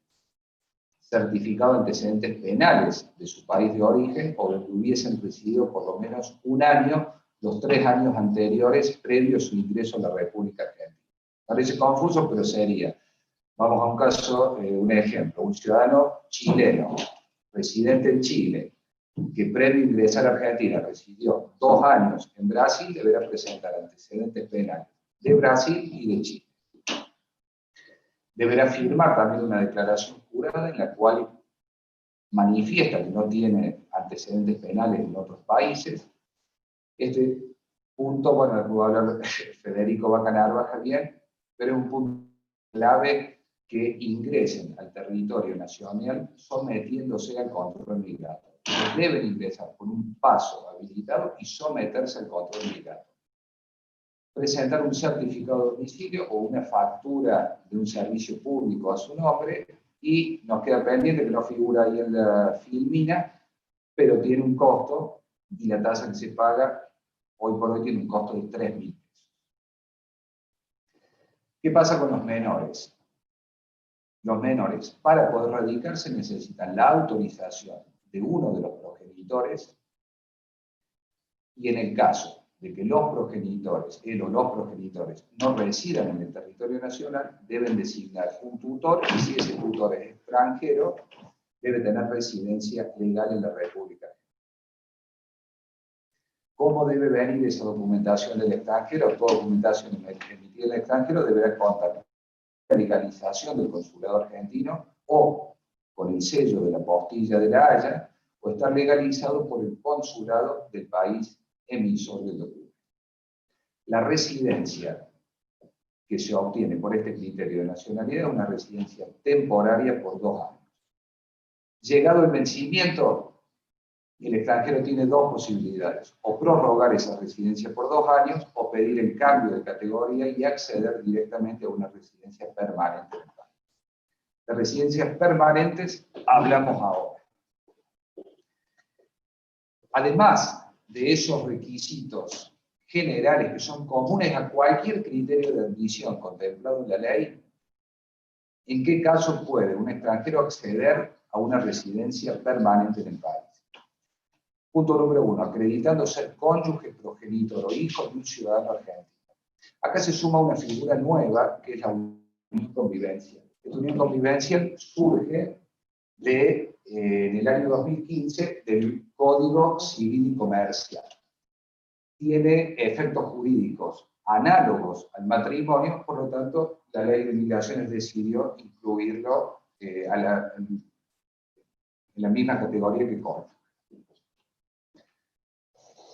Certificado de antecedentes penales de su país de origen o donde hubiesen residido por lo menos un año los 3 años anteriores previo a su ingreso a la República Argentina. Parece confuso, pero sería, vamos a un caso, un ejemplo, un ciudadano chileno, residente en Chile, que previo a ingresar a Argentina residió 2 años en Brasil, deberá presentar antecedentes penales de Brasil y de Chile. Deberá firmar también una declaración jurada en la cual manifiesta que no tiene antecedentes penales en otros países. Este punto, bueno, lo pudo hablar Federico Bacanarvaja bien, pero es un punto clave que ingresen al territorio nacional sometiéndose al control migratorio. Deben ingresar por un paso habilitado y someterse al control migratorio. Presentar un certificado de domicilio o una factura de un servicio público a su nombre, y nos queda pendiente que no figura ahí en la filmina, pero tiene un costo y la tasa que se paga hoy por hoy tiene un costo de 3.000 pesos. ¿Qué pasa con los menores? Los menores, para poder radicarse, necesitan la autorización de uno de los progenitores, y en el caso de que los progenitores, él o los progenitores, no residan en el territorio nacional, deben designar un tutor, y si ese tutor es extranjero, debe tener residencia legal en la República. ¿Cómo debe venir esa documentación del extranjero? Toda documentación emitida en el extranjero deberá contar con la legalización del consulado argentino o con el sello de la postilla de La Haya, o estar legalizado por el consulado del país emisor del documento. La residencia que se obtiene por este criterio de nacionalidad es una residencia temporaria por 2 años. Llegado el vencimiento, el extranjero tiene dos posibilidades: o prorrogar esa residencia por 2 años, o pedir el cambio de categoría y acceder directamente a una residencia permanente en el país. De residencias permanentes hablamos ahora. Además de esos requisitos generales que son comunes a cualquier criterio de admisión contemplado en la ley, ¿en qué caso puede un extranjero acceder a una residencia permanente en el país? Punto número 1, acreditando ser cónyuge, progenitor o hijo de un ciudadano argentino. Acá se suma una figura nueva, que es la unión convivencial. Esta unión convivencial surge en el año 2015 del Código Civil y Comercial. Tiene efectos jurídicos análogos al matrimonio, por lo tanto, la Ley de Migraciones decidió incluirlo en la misma categoría que cónyuge.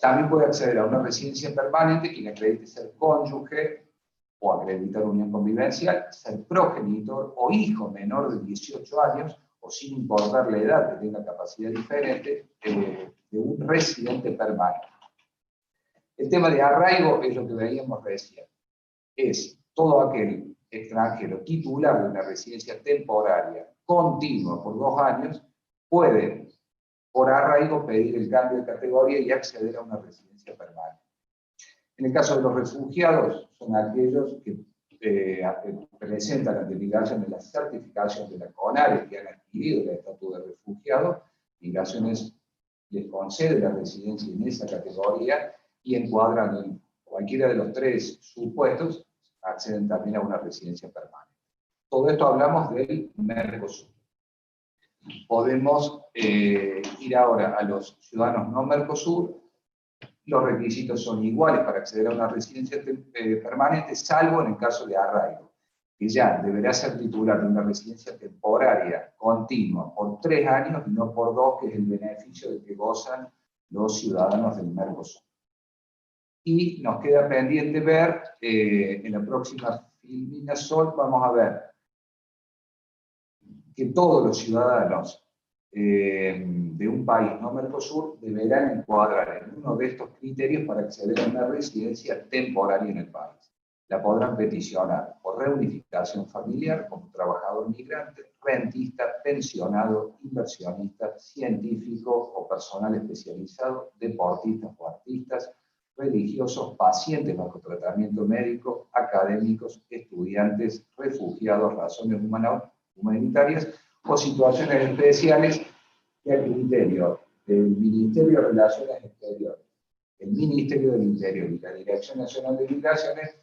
También puede acceder a una residencia permanente quien acredite ser cónyuge o acreditar unión convivencial, ser progenitor o hijo menor de 18 años, o sin importar la edad que tenga capacidad diferente, de un residente permanente. El tema de arraigo es lo que veíamos recién. Es todo aquel extranjero titular de una residencia temporaria continua por 2 años puede, por arraigo, pedir el cambio de categoría y acceder a una residencia permanente. En el caso de los refugiados, son aquellos que presentan ante Migraciones la certificación de la CONARE, que han adquirido el estatus de refugiado. Migraciones les concede la residencia en esa categoría y, encuadrando en cualquiera de los 3 supuestos, acceden también a una residencia permanente. Todo esto hablamos del Mercosur. Podemos ir ahora a los ciudadanos no Mercosur. Los requisitos son iguales para acceder a una residencia permanente, salvo en el caso de arraigo, que ya deberá ser titular de una residencia temporaria continua por 3 años y no por 2, que es el beneficio de que gozan los ciudadanos del Mercosur. Y nos queda pendiente ver, en la próxima Filmina Sol, vamos a ver que todos los ciudadanos de un país no Mercosur deberán encuadrar en uno de estos criterios para acceder a una residencia temporaria en el país. La podrán peticionar por reunificación familiar, como trabajador migrante, rentista, pensionado, inversionista, científico o personal especializado, deportistas o artistas, religiosos, pacientes bajo tratamiento médico, académicos, estudiantes, refugiados, razones humanitarias o situaciones especiales que a criterio del Ministerio de Relaciones Exteriores, el Ministerio del Interior y la Dirección Nacional de Migraciones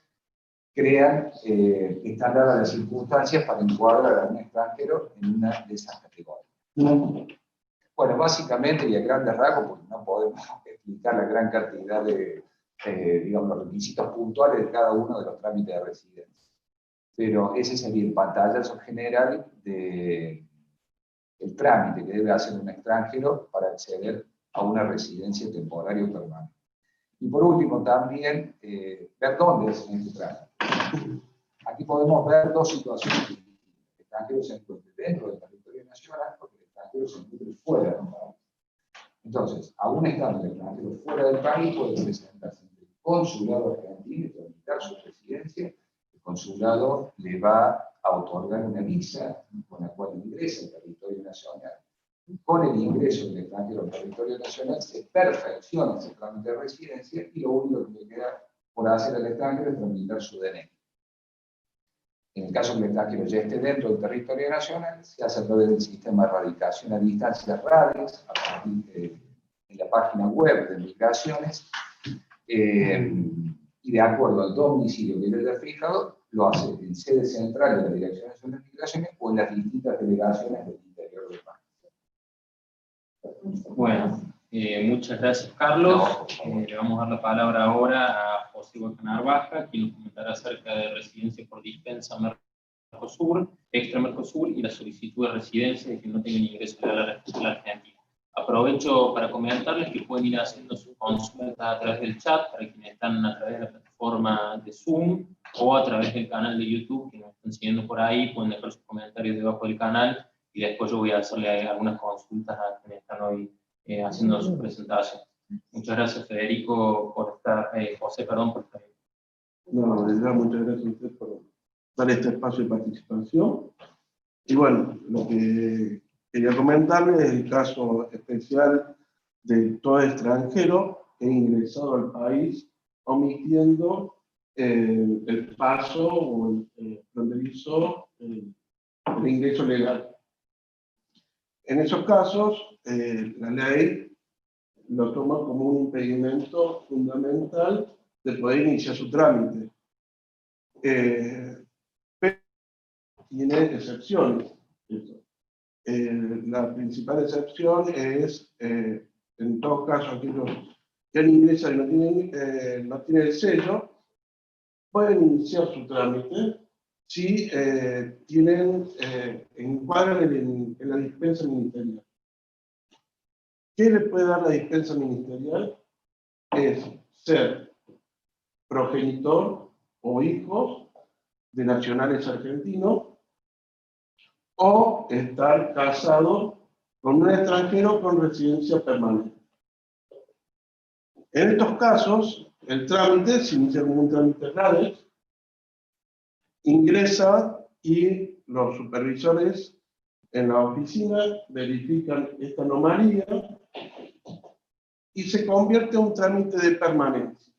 crean que están dadas las circunstancias para encuadrar a un extranjero en una de esas categorías. Bueno, básicamente y a grandes rasgos, porque no podemos explicar la gran cantidad de digamos, los requisitos puntuales de cada uno de los trámites de residencia. Pero ese sería el pantallazo general del trámite que debe hacer un extranjero para acceder a una residencia temporaria o permanente. Y por último, también ver dónde es este trámite. Aquí podemos ver 2 situaciones distintas. El extranjero se encuentra dentro del territorio nacional, porque el extranjero se encuentra fuera del país. Entonces, aún estando el extranjero fuera del país, puede presentarse ante el consulado argentino y tramitar su residencia. El consulado le va a otorgar una visa con la cual ingresa al territorio nacional con el ingreso del extranjero al territorio nacional se perfecciona ese trámite de residencia y lo único que le queda por hacer al extranjero es tramitar su DNI. En el caso que el extranjero ya esté dentro del territorio nacional, se hace a través del sistema de radicación a distancia RADEX, a partir de la página web de migraciones, y de acuerdo al domicilio que le haya fijado, lo hace en sede central de la Dirección Nacional de Migraciones o en las distintas delegaciones del interior del país. Bueno, muchas gracias, Carlos. Le vamos a dar la palabra ahora a José Huaca Narvaja, quien nos comentará acerca de residencia por dispensa Mercosur, extra Mercosur y la solicitud de residencia de que no tengan ingreso a la Argentina. Aprovecho para comentarles que pueden ir haciendo sus consultas a través del chat, para quienes están a través de la plataforma de Zoom, o a través del canal de YouTube, que nos están siguiendo por ahí, pueden dejar sus comentarios debajo del canal, y después yo voy a hacerle algunas consultas a quienes están hoy haciendo su presentación. Muchas gracias, Federico, por estar, José, perdón, por estar ahí. No, de verdad, muchas gracias a usted por dar este espacio de participación. Y bueno, lo que quería comentarles es el caso especial de todo extranjero que ha ingresado al país omitiendo el paso o el fronterizo, el ingreso legal. En esos casos, la ley lo toma como un impedimento fundamental de poder iniciar su trámite. Pero tiene excepciones. La principal excepción es, en todo caso, aquellos que han ingresado y no tienen el sello, pueden iniciar su trámite si encuadran en la dispensa ministerial. ¿Qué le puede dar la dispensa ministerial? Es ser progenitor o hijos de nacionales argentinos o estar casado con un extranjero con residencia permanente. En estos casos, el trámite se inicia como un trámite RADEX, ingresa y los supervisores en la oficina verifican esta anomalía y se convierte en un trámite de permanencia.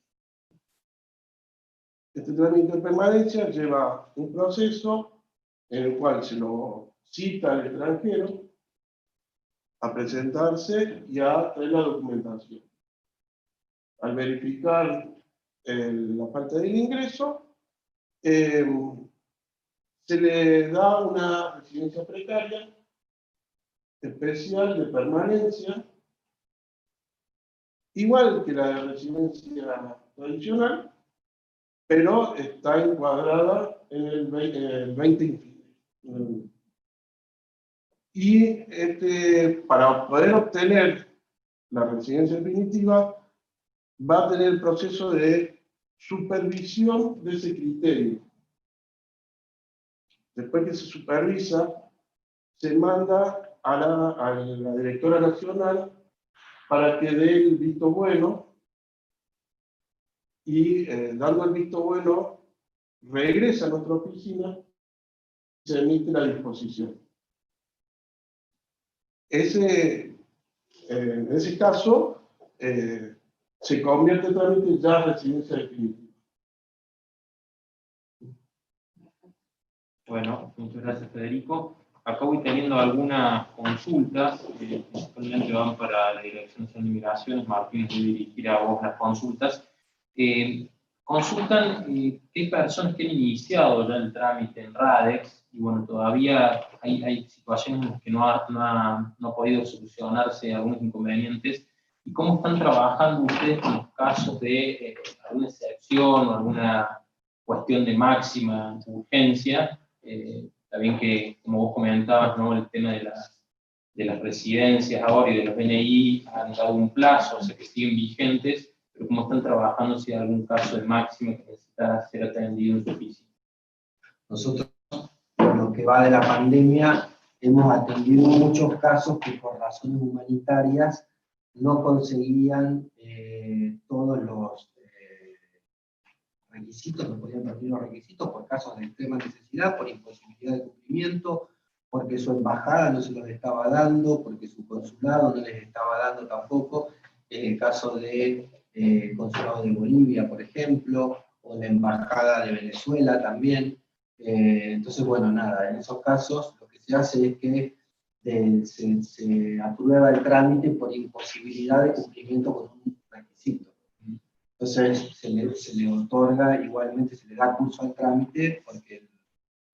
Este trámite de permanencia lleva un proceso en el cual se lo cita al extranjero a presentarse y a traer la documentación. Al verificar la falta del ingreso, se le da una residencia precaria especial de permanencia, igual que la residencia tradicional, pero está encuadrada en el 20 infine. Y para poder obtener la residencia definitiva, va a tener el proceso de supervisión de ese criterio. Después que se supervisa, se manda a la directora nacional para que dé el visto bueno y dando el visto bueno, regresa a nuestra oficina y se emite la disposición. En ese caso, se convierte el trámite ya en residencia definitiva. Bueno, muchas gracias, Federico. Acá voy teniendo algunas consultas, principalmente van para la Dirección Nacional de Migraciones. Martín, voy a dirigir a vos las consultas. Consultan qué personas que han iniciado ya el trámite en RADEX, y bueno, todavía hay situaciones en las que no ha podido solucionarse algunos inconvenientes, y cómo están trabajando ustedes con los casos de alguna excepción o alguna cuestión de máxima urgencia. Está bien que, como vos comentabas, ¿no?, el tema de las residencias ahora y de los DNI han dado un plazo, o sea que siguen vigentes, pero cómo están trabajando si hay algún caso de máxima que necesita ser atendido en su oficina. Nosotros, por lo que va de la pandemia, hemos atendido muchos casos que por razones humanitarias no conseguían todos los requisitos, no podían cumplir los requisitos por casos de extrema necesidad, por imposibilidad de cumplimiento, porque su embajada no se los estaba dando, porque su consulado no les estaba dando tampoco. Es el caso de consulado de Bolivia, por ejemplo, o la embajada de Venezuela también. Entonces, bueno, nada, en esos casos lo que se hace es que se aprueba el trámite por imposibilidad de cumplimiento con un requisito. Entonces se le otorga, igualmente se le da curso al trámite, porque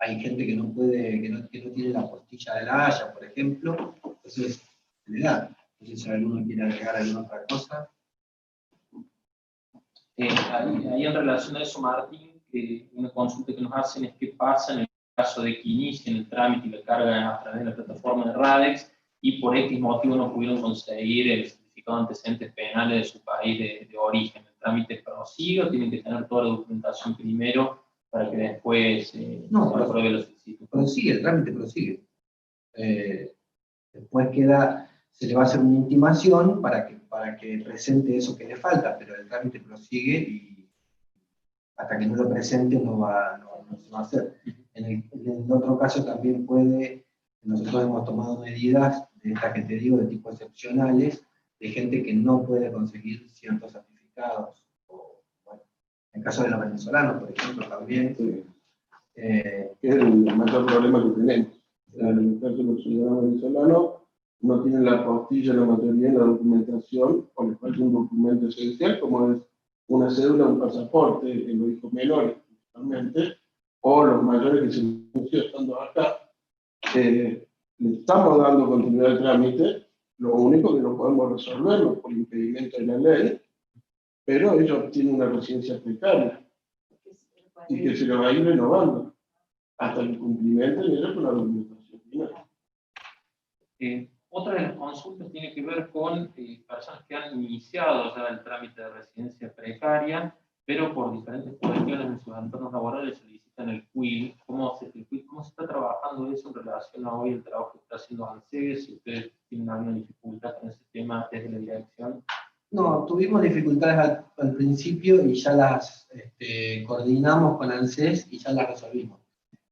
hay gente que no puede, que no tiene la postilla de la Haya, por ejemplo, entonces se le da. No sé si alguno quiere agregar alguna otra cosa. Ahí en relación a eso, Martín, una consulta que nos hacen es qué pasa en el caso de que inicien el trámite y lo cargan a través de la plataforma de RADEX y por X motivo no pudieron conseguir el certificado de antecedentes penales de su país de origen. ¿El trámite prosigue o tienen que tener toda la documentación primero para que después se apruebe la solicitud? Prosigue, el trámite prosigue. Después se le va a hacer una intimación para que presente eso que le falta, pero el trámite prosigue y hasta que no lo presente no se va a hacer. En el otro caso también nosotros hemos tomado medidas de estas que te digo, de tipo excepcionales, de gente que no puede conseguir ciertos certificados. Bueno, en el caso de los venezolanos, por ejemplo, también. Sí. Que es el mayor problema que tenemos. En el caso de los ciudadanos venezolanos, no tienen la postilla, la mayoría en la documentación, o les falta un documento esencial, como es una cédula, un pasaporte, en los hijos menores, principalmente, o los mayores que se anunció estando acá. Le estamos dando continuidad al trámite, lo único que no podemos resolverlo por impedimento de la ley, pero ellos tienen una residencia precaria y que se lo va a ir renovando hasta el cumplimiento de con la documentación final. Otra de las consultas tiene que ver con personas que han iniciado ya el trámite de residencia precaria, pero por diferentes cuestiones en sus entornos laborales solicitan el QUIL. ¿Cómo se está trabajando eso en relación a hoy el trabajo que está haciendo ANSES? Si ustedes tienen alguna dificultad con ese tema desde la dirección. No, tuvimos dificultades al principio y ya las coordinamos con ANSES y ya las resolvimos.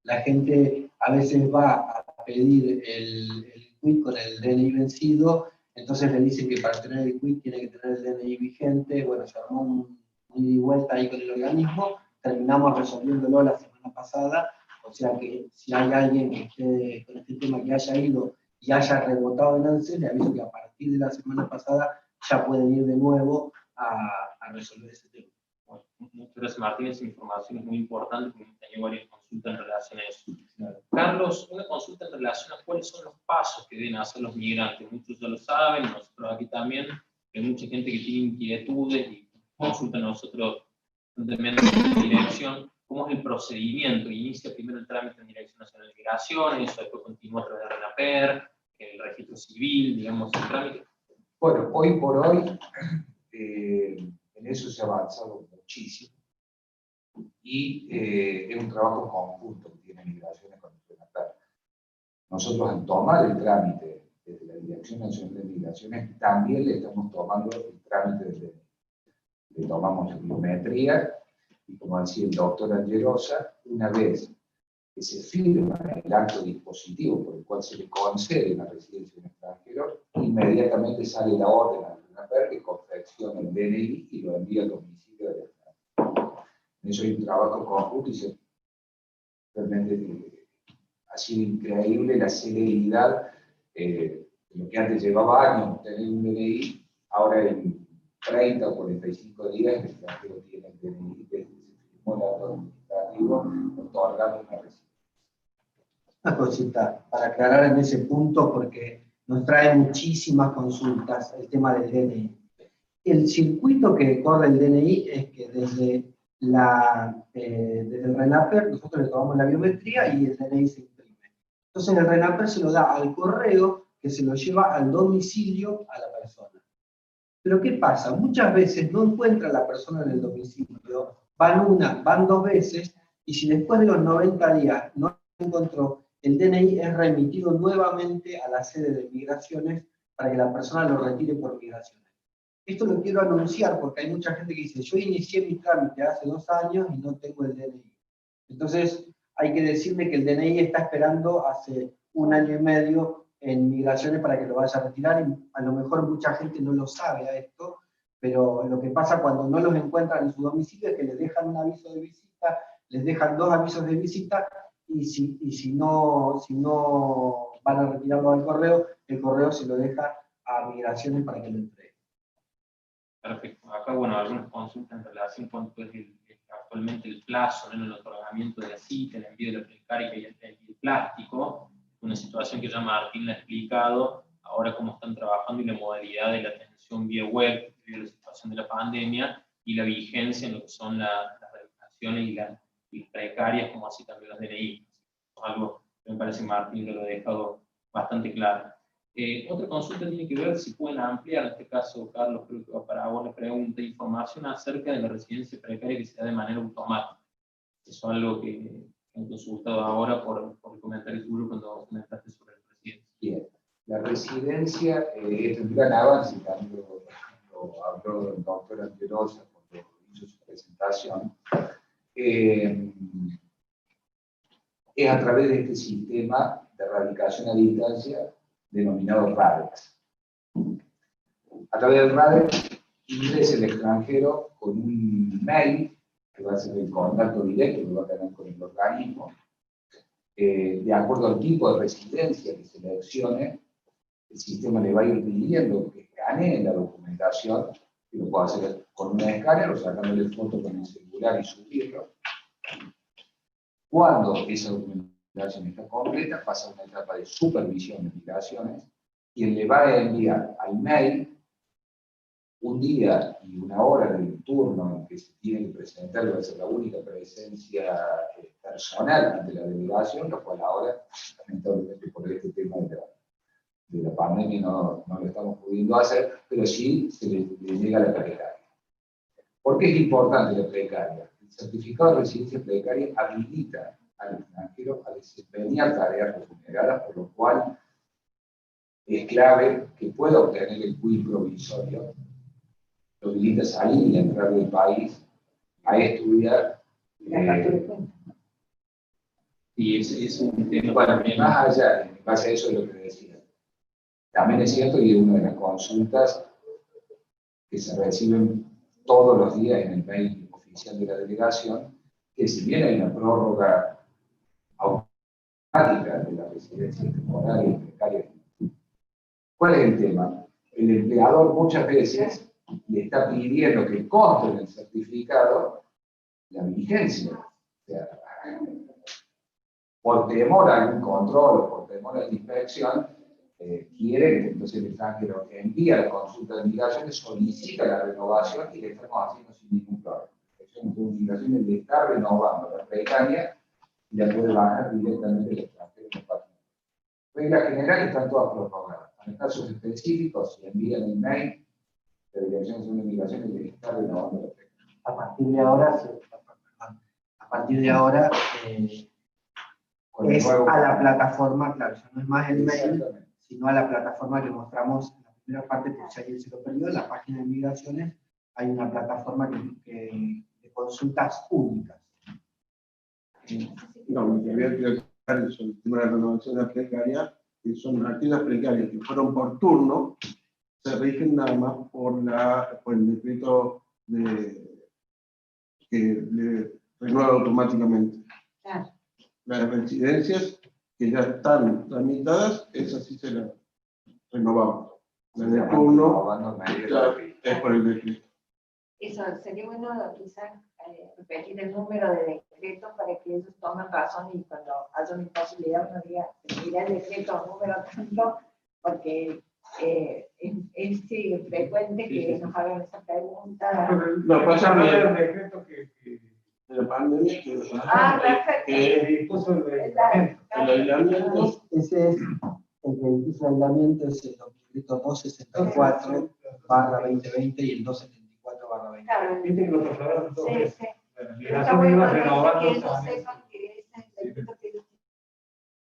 La gente a veces va a pedir el QUIC con el DNI vencido, entonces le dicen que para tener el QUIC tiene que tener el DNI vigente. Bueno, se armó un ida y vuelta ahí con el organismo, terminamos resolviéndolo la semana pasada, o sea que si hay alguien que esté con este tema que haya ido y haya rebotado en ANSES, le aviso que a partir de la semana pasada ya pueden ir de nuevo a resolver ese tema. Bueno, muchas gracias, Martín. Esa información es muy importante porque hemos tenido varias consultas en relación a eso. Claro. Carlos, una consulta en relación a cuáles son los pasos que deben hacer los migrantes. Muchos ya lo saben, nosotros aquí también. Hay mucha gente que tiene inquietudes y consulta a nosotros constantemente en dirección. ¿Cómo es el procedimiento? Inicia primero el trámite en Dirección Nacional de Migraciones, eso después continúa a través de RENAPER, el registro civil, digamos, el trámite. Bueno, hoy por hoy, en eso se ha avanzado muchísimo y es un trabajo conjunto que tiene Migraciones con el RENAPER. Nosotros al tomar el trámite desde la Dirección Nacional de Migraciones también le estamos tomando el trámite le tomamos la biometría y, como decía el doctor Angelosa, una vez que se firma el acto dispositivo por el cual se le concede la residencia en extranjero, inmediatamente sale la orden al RENAPER que confecciona el DNI y lo envía al domicilio del extranjero. En eso hay un trabajo conjunto y realmente ha sido increíble la celeridad de lo que antes llevaba años tener un DNI, ahora en 30 o 45 días el extranjero tiene el DNI desde que se firmó el acto administrativo otorgando una residencia. Una cosita para aclarar en ese punto, porque nos trae muchísimas consultas el tema del DNI. El circuito que corre el DNI es que desde el RENAPER nosotros le tomamos la biometría y el DNI se imprime. Entonces el RENAPER se lo da al correo que se lo lleva al domicilio a la persona. Pero ¿qué pasa? Muchas veces no encuentra a la persona en el domicilio, van 2 veces, y si después de los 90 días no encontró, el DNI es remitido nuevamente a la sede de Migraciones para que la persona lo retire por Migraciones. Esto lo quiero anunciar porque hay mucha gente que dice, yo inicié mi trámite hace 2 años y no tengo el DNI. Entonces hay que decirle que el DNI está esperando hace 1 año y medio en migraciones para que lo vaya a retirar, y a lo mejor mucha gente no lo sabe a esto, pero lo que pasa cuando no los encuentran en su domicilio es que les dejan un aviso de visita, les dejan 2 avisos de visita, y si no van a retirarlo al correo, el correo se lo deja a migraciones para que lo entreguen. Perfecto. Acá, bueno, algunas consultas en relación con pues, actualmente el plazo en el otorgamiento de la cita, el envío de la precaria y el plástico, una situación que ya Martín le ha explicado, ahora cómo están trabajando y la modalidad de la atención vía web, debido a la situación de la pandemia, y la vigencia en lo que son las revocaciones y las precarias, como así también las DNI. Es algo que me parece que Martín lo ha dejado bastante claro. Otra consulta tiene que ver si pueden ampliar, en este caso, Carlos, creo que va para vos la pregunta, información acerca de la residencia precaria que se da de manera automática. Eso es algo que han consultado ahora por el comentario tuyo cuando comentaste sobre la residencia. Bien, la residencia es un gran avance, también lo habló el doctor Anterosa cuando hizo su presentación. Es a través de este sistema de erradicación a distancia denominado RADEX. A través del RADEX ingresa el extranjero con un mail que va a ser el contacto directo que va a tener con el organismo. De acuerdo al tipo de residencia que seleccione, el sistema le va a ir pidiendo que escanee la documentación, que lo puede hacer con un escáner o sacándole foto con el celular y subirlo. Cuando esa documentación está completa, pasa a una etapa de supervisión de migraciones, quien le va a enviar al mail un día y una hora del turno en que se tiene que presentar, va a ser la única presencia personal ante la delegación, lo cual ahora, lamentablemente por este tema de la pandemia no lo estamos pudiendo hacer, pero sí se le llega la precaria. ¿Por qué es importante la precaria? El certificado de residencia precaria habilita al extranjero a desempeñar tareas remuneradas, por lo cual es clave que pueda obtener el quid provisorio, lo habilita a salir y a entrar del país, a estudiar. Y es un tema. Bueno, más allá, en base a eso es lo que decía. También es cierto, y es una de las consultas que se reciben todos los días en el mail oficial de la delegación, que si bien hay una prórroga automática de la residencia temporal y precaria, ¿cuál es el tema? El empleador muchas veces le está pidiendo que conste en el certificado la vigencia. O sea, por temor a algún control o por temor a la inspección, quiere que entonces el extranjero envía la consulta de migraciones, solicita la renovación y le estamos haciendo sin ningún problema. La migraciones le está renovando la precaria y la puede bajar directamente el extranjero en el país. Regla general están todas prorrogadas. En casos específicos, si envían el mail, la Dirección Nacional de Migraciones le está renovando la precaria. A partir de ahora, es a la plataforma, claro, ya no es más el mail, sino a la plataforma que mostramos en la primera parte, por si alguien se lo perdió, en la página de migraciones hay una plataforma de consultas únicas. No, me quería aclarar sobre el tema de la renovación de la precaria, que son aquellas precarias que fueron por turno, se rigen nada más por el decreto que le renueva automáticamente. Claro. Las residencias que ya están tramitadas, esas sí se las renovamos. Las de turno, claro, es por el decreto. Eso sería bueno quizás repetir el número de decretos para que ellos tomen razón y cuando haya una imposibilidad uno diga, mira el decreto número tanto, porque es frecuente que nos hagan esa pregunta. Lo pasa no bien. era un decreto que De la pandemia que dispuso el el aislamiento. Ese es el que impuso el aislamiento, es el decreto 264/2020 y el 274/2020. Claro, Viste que lo trasladaron todos. sí, sí. Bueno, Pero la está zona iba bueno renovando que ellos también. sepan que ese es el decreto que ellos tienen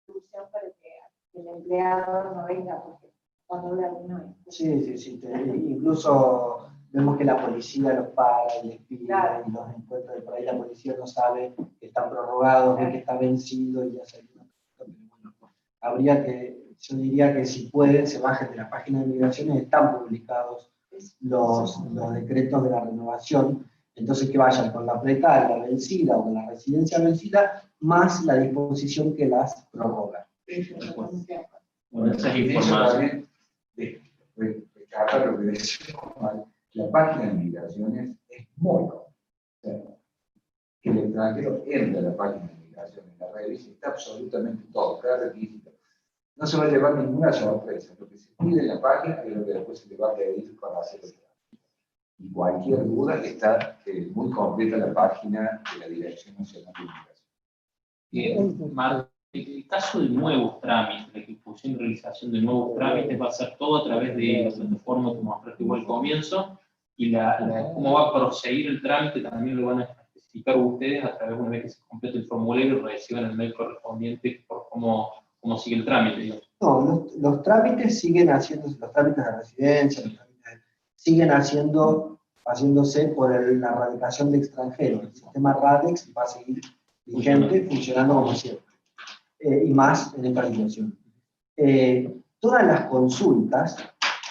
solución para que el empleado no venga, porque cuando habla uno es. Sí. Incluso vemos que la policía los para y les pide Claro. y los encuentra, y por ahí la policía no sabe que están prorrogados, ve que está vencido y ya salió una pregunta, pero bueno, yo diría que si pueden, se bajen de la página de migraciones, están publicados los decretos de la renovación, entonces que vayan con la precarga vencida o con la residencia vencida, más la disposición que las prorroga. Bueno, esa es Y eso información. también, rescatar lo que decía Juan, la página de migraciones es muy cómoda. O sea, que el extranjero entre a la página de migraciones, la revisa, está absolutamente todo, cada requisito. No se va a llevar ninguna sorpresa. Lo que se pide en la página es lo que después se le va a pedir para hacer el trámite. Y cualquier duda está muy completa la página de la Dirección Nacional de Migración. Marco, el caso de nuevos trámites, la ejecución y realización de nuevos trámites va a ser todo a través de la plataforma que mostraste igual al comienzo, y cómo va a proseguir el trámite también lo van a especificar ustedes a través de una vez que se complete el formulario y reciban el mail correspondiente por cómo sigue el trámite, digamos. No, los trámites siguen haciéndose, los trámites de residencia, siguen haciéndose por la radicación de extranjeros. El sistema RADEX va a seguir vigente, funcionando como siempre. Y más en esta situación. Todas las consultas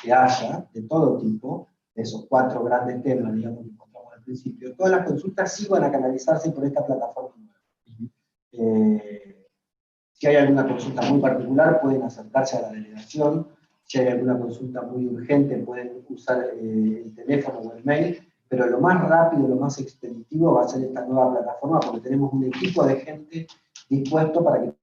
que haya, de todo tipo, de esos 4 grandes temas, digamos, que encontramos al principio, todas las consultas sí van a canalizarse por esta plataforma nueva. Si hay alguna consulta muy particular, pueden acercarse a la delegación. Si hay alguna consulta muy urgente, pueden usar el teléfono o el mail. Pero lo más rápido, lo más expeditivo va a ser esta nueva plataforma, porque tenemos un equipo de gente dispuesto para que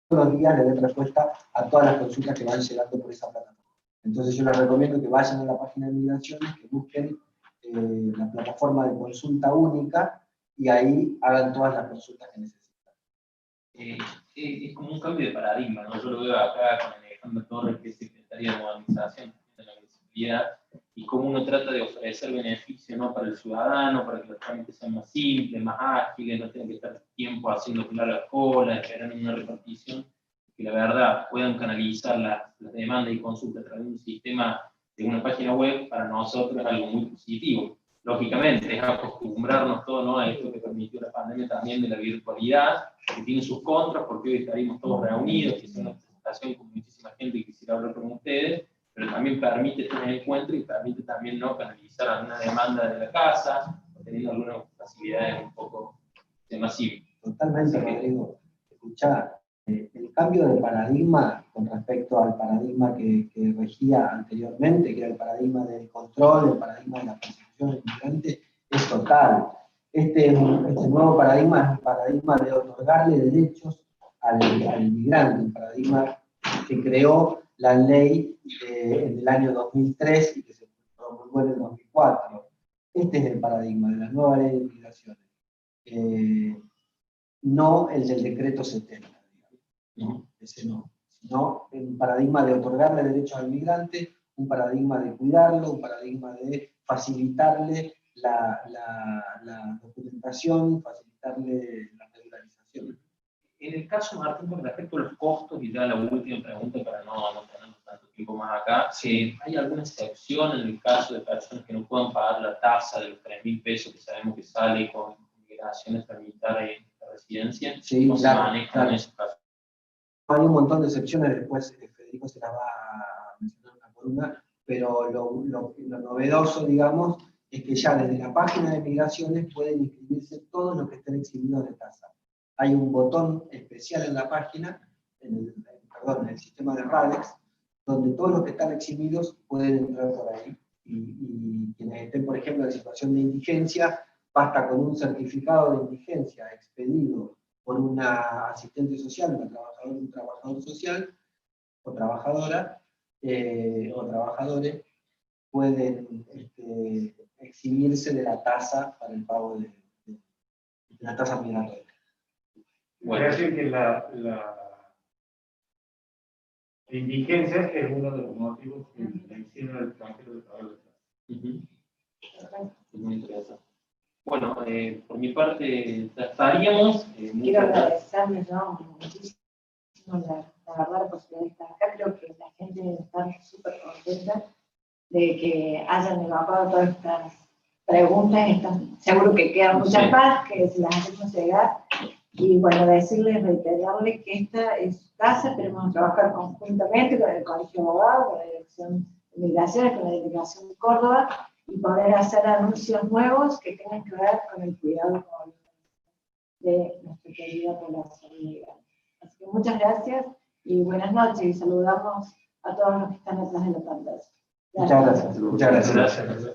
todos los días le den respuesta a todas las consultas que van llegando por esa plataforma. Entonces yo les recomiendo que vayan a la página de migraciones, que busquen la plataforma de consulta única y ahí hagan todas las consultas que necesitan. Es como un cambio de paradigma, ¿no? Yo lo veo acá con Alejandro Torres, que es secretaria de Modernización de la Accesibilidad, y cómo uno trata de ofrecer beneficios, ¿no?, para el ciudadano, para que los trámites sean más simples, más ágiles, no tengan que estar tiempo haciendo largas colas, esperando una repartición, que la verdad puedan canalizar las demandas y consultas a través de un sistema de una página web, para nosotros es algo muy positivo. Lógicamente, es acostumbrarnos todos, ¿no?, a esto que permitió la pandemia también de la virtualidad, que tiene sus contras, porque hoy estaríamos todos reunidos, que es una presentación con muchísima gente que quisiera hablar con ustedes, pero también permite tener encuentro y permite también, ¿no?, canalizar alguna demanda de la casa, teniendo algunas facilidades un poco más simples. Totalmente, Rodrigo. Escuchá, el cambio de paradigma con respecto al paradigma que regía anteriormente, que era el paradigma del control, el paradigma de la persecución del migrante, es total. Este nuevo paradigma es un paradigma de otorgarle derechos al migrante, un paradigma que creó la ley en el año 2003 y que se promulgó en el 2004. Este es el paradigma de la nueva ley de migraciones. No el del decreto 70, digamos. Ese no, sino un paradigma de otorgarle derechos al migrante, un paradigma de cuidarlo, un paradigma de facilitarle la documentación, facilitarle la regularización. En el caso, Martín, con respecto a los costos, y ya la última pregunta para no tener tanto tiempo más acá, ¿hay alguna excepción en el caso de personas que no puedan pagar la tasa de los 3.000 pesos que sabemos que sale con migraciones tramitar en la residencia? Sí, ¿Cómo se manejan esos casos? Hay un montón de excepciones, después Federico se las va a mencionar una por una, pero lo novedoso, digamos, es que ya desde la página de migraciones pueden inscribirse todos los que estén eximidos de tasa. Hay un botón especial en la página, en el sistema de RADEX, donde todos los que están eximidos pueden entrar por ahí. Y quienes estén, por ejemplo, en situación de indigencia, basta con un certificado de indigencia expedido por una asistente social, un trabajador social o trabajadora o trabajadores, pueden eximirse de la tasa para el pago de la tasa migratoria. Bueno, decir que la indigencia es uno de los motivos que le hicieron al extranjero de pagar la tasa. Muy interesante. Bueno, por mi parte, ya estaríamos. Quiero agradecerles, ¿no?, muchísimo la verdad la posibilidad de estar acá. Creo que la gente debe estar súper contenta de que hayan evacuado todas estas preguntas. Seguro que quedan muchas más que se las hacemos llegar. Y bueno, decirles, reiterarles que esta es su casa, esperemos trabajar conjuntamente con el Colegio de Abogados, con la Dirección de Migraciones, con la Delegación de Córdoba, y poder hacer anuncios nuevos que tengan que ver con el cuidado de nuestra querida población migrante. Así que muchas gracias y buenas noches, y saludamos a todos los que están detrás de la pantalla. Muchas gracias. Muchas gracias.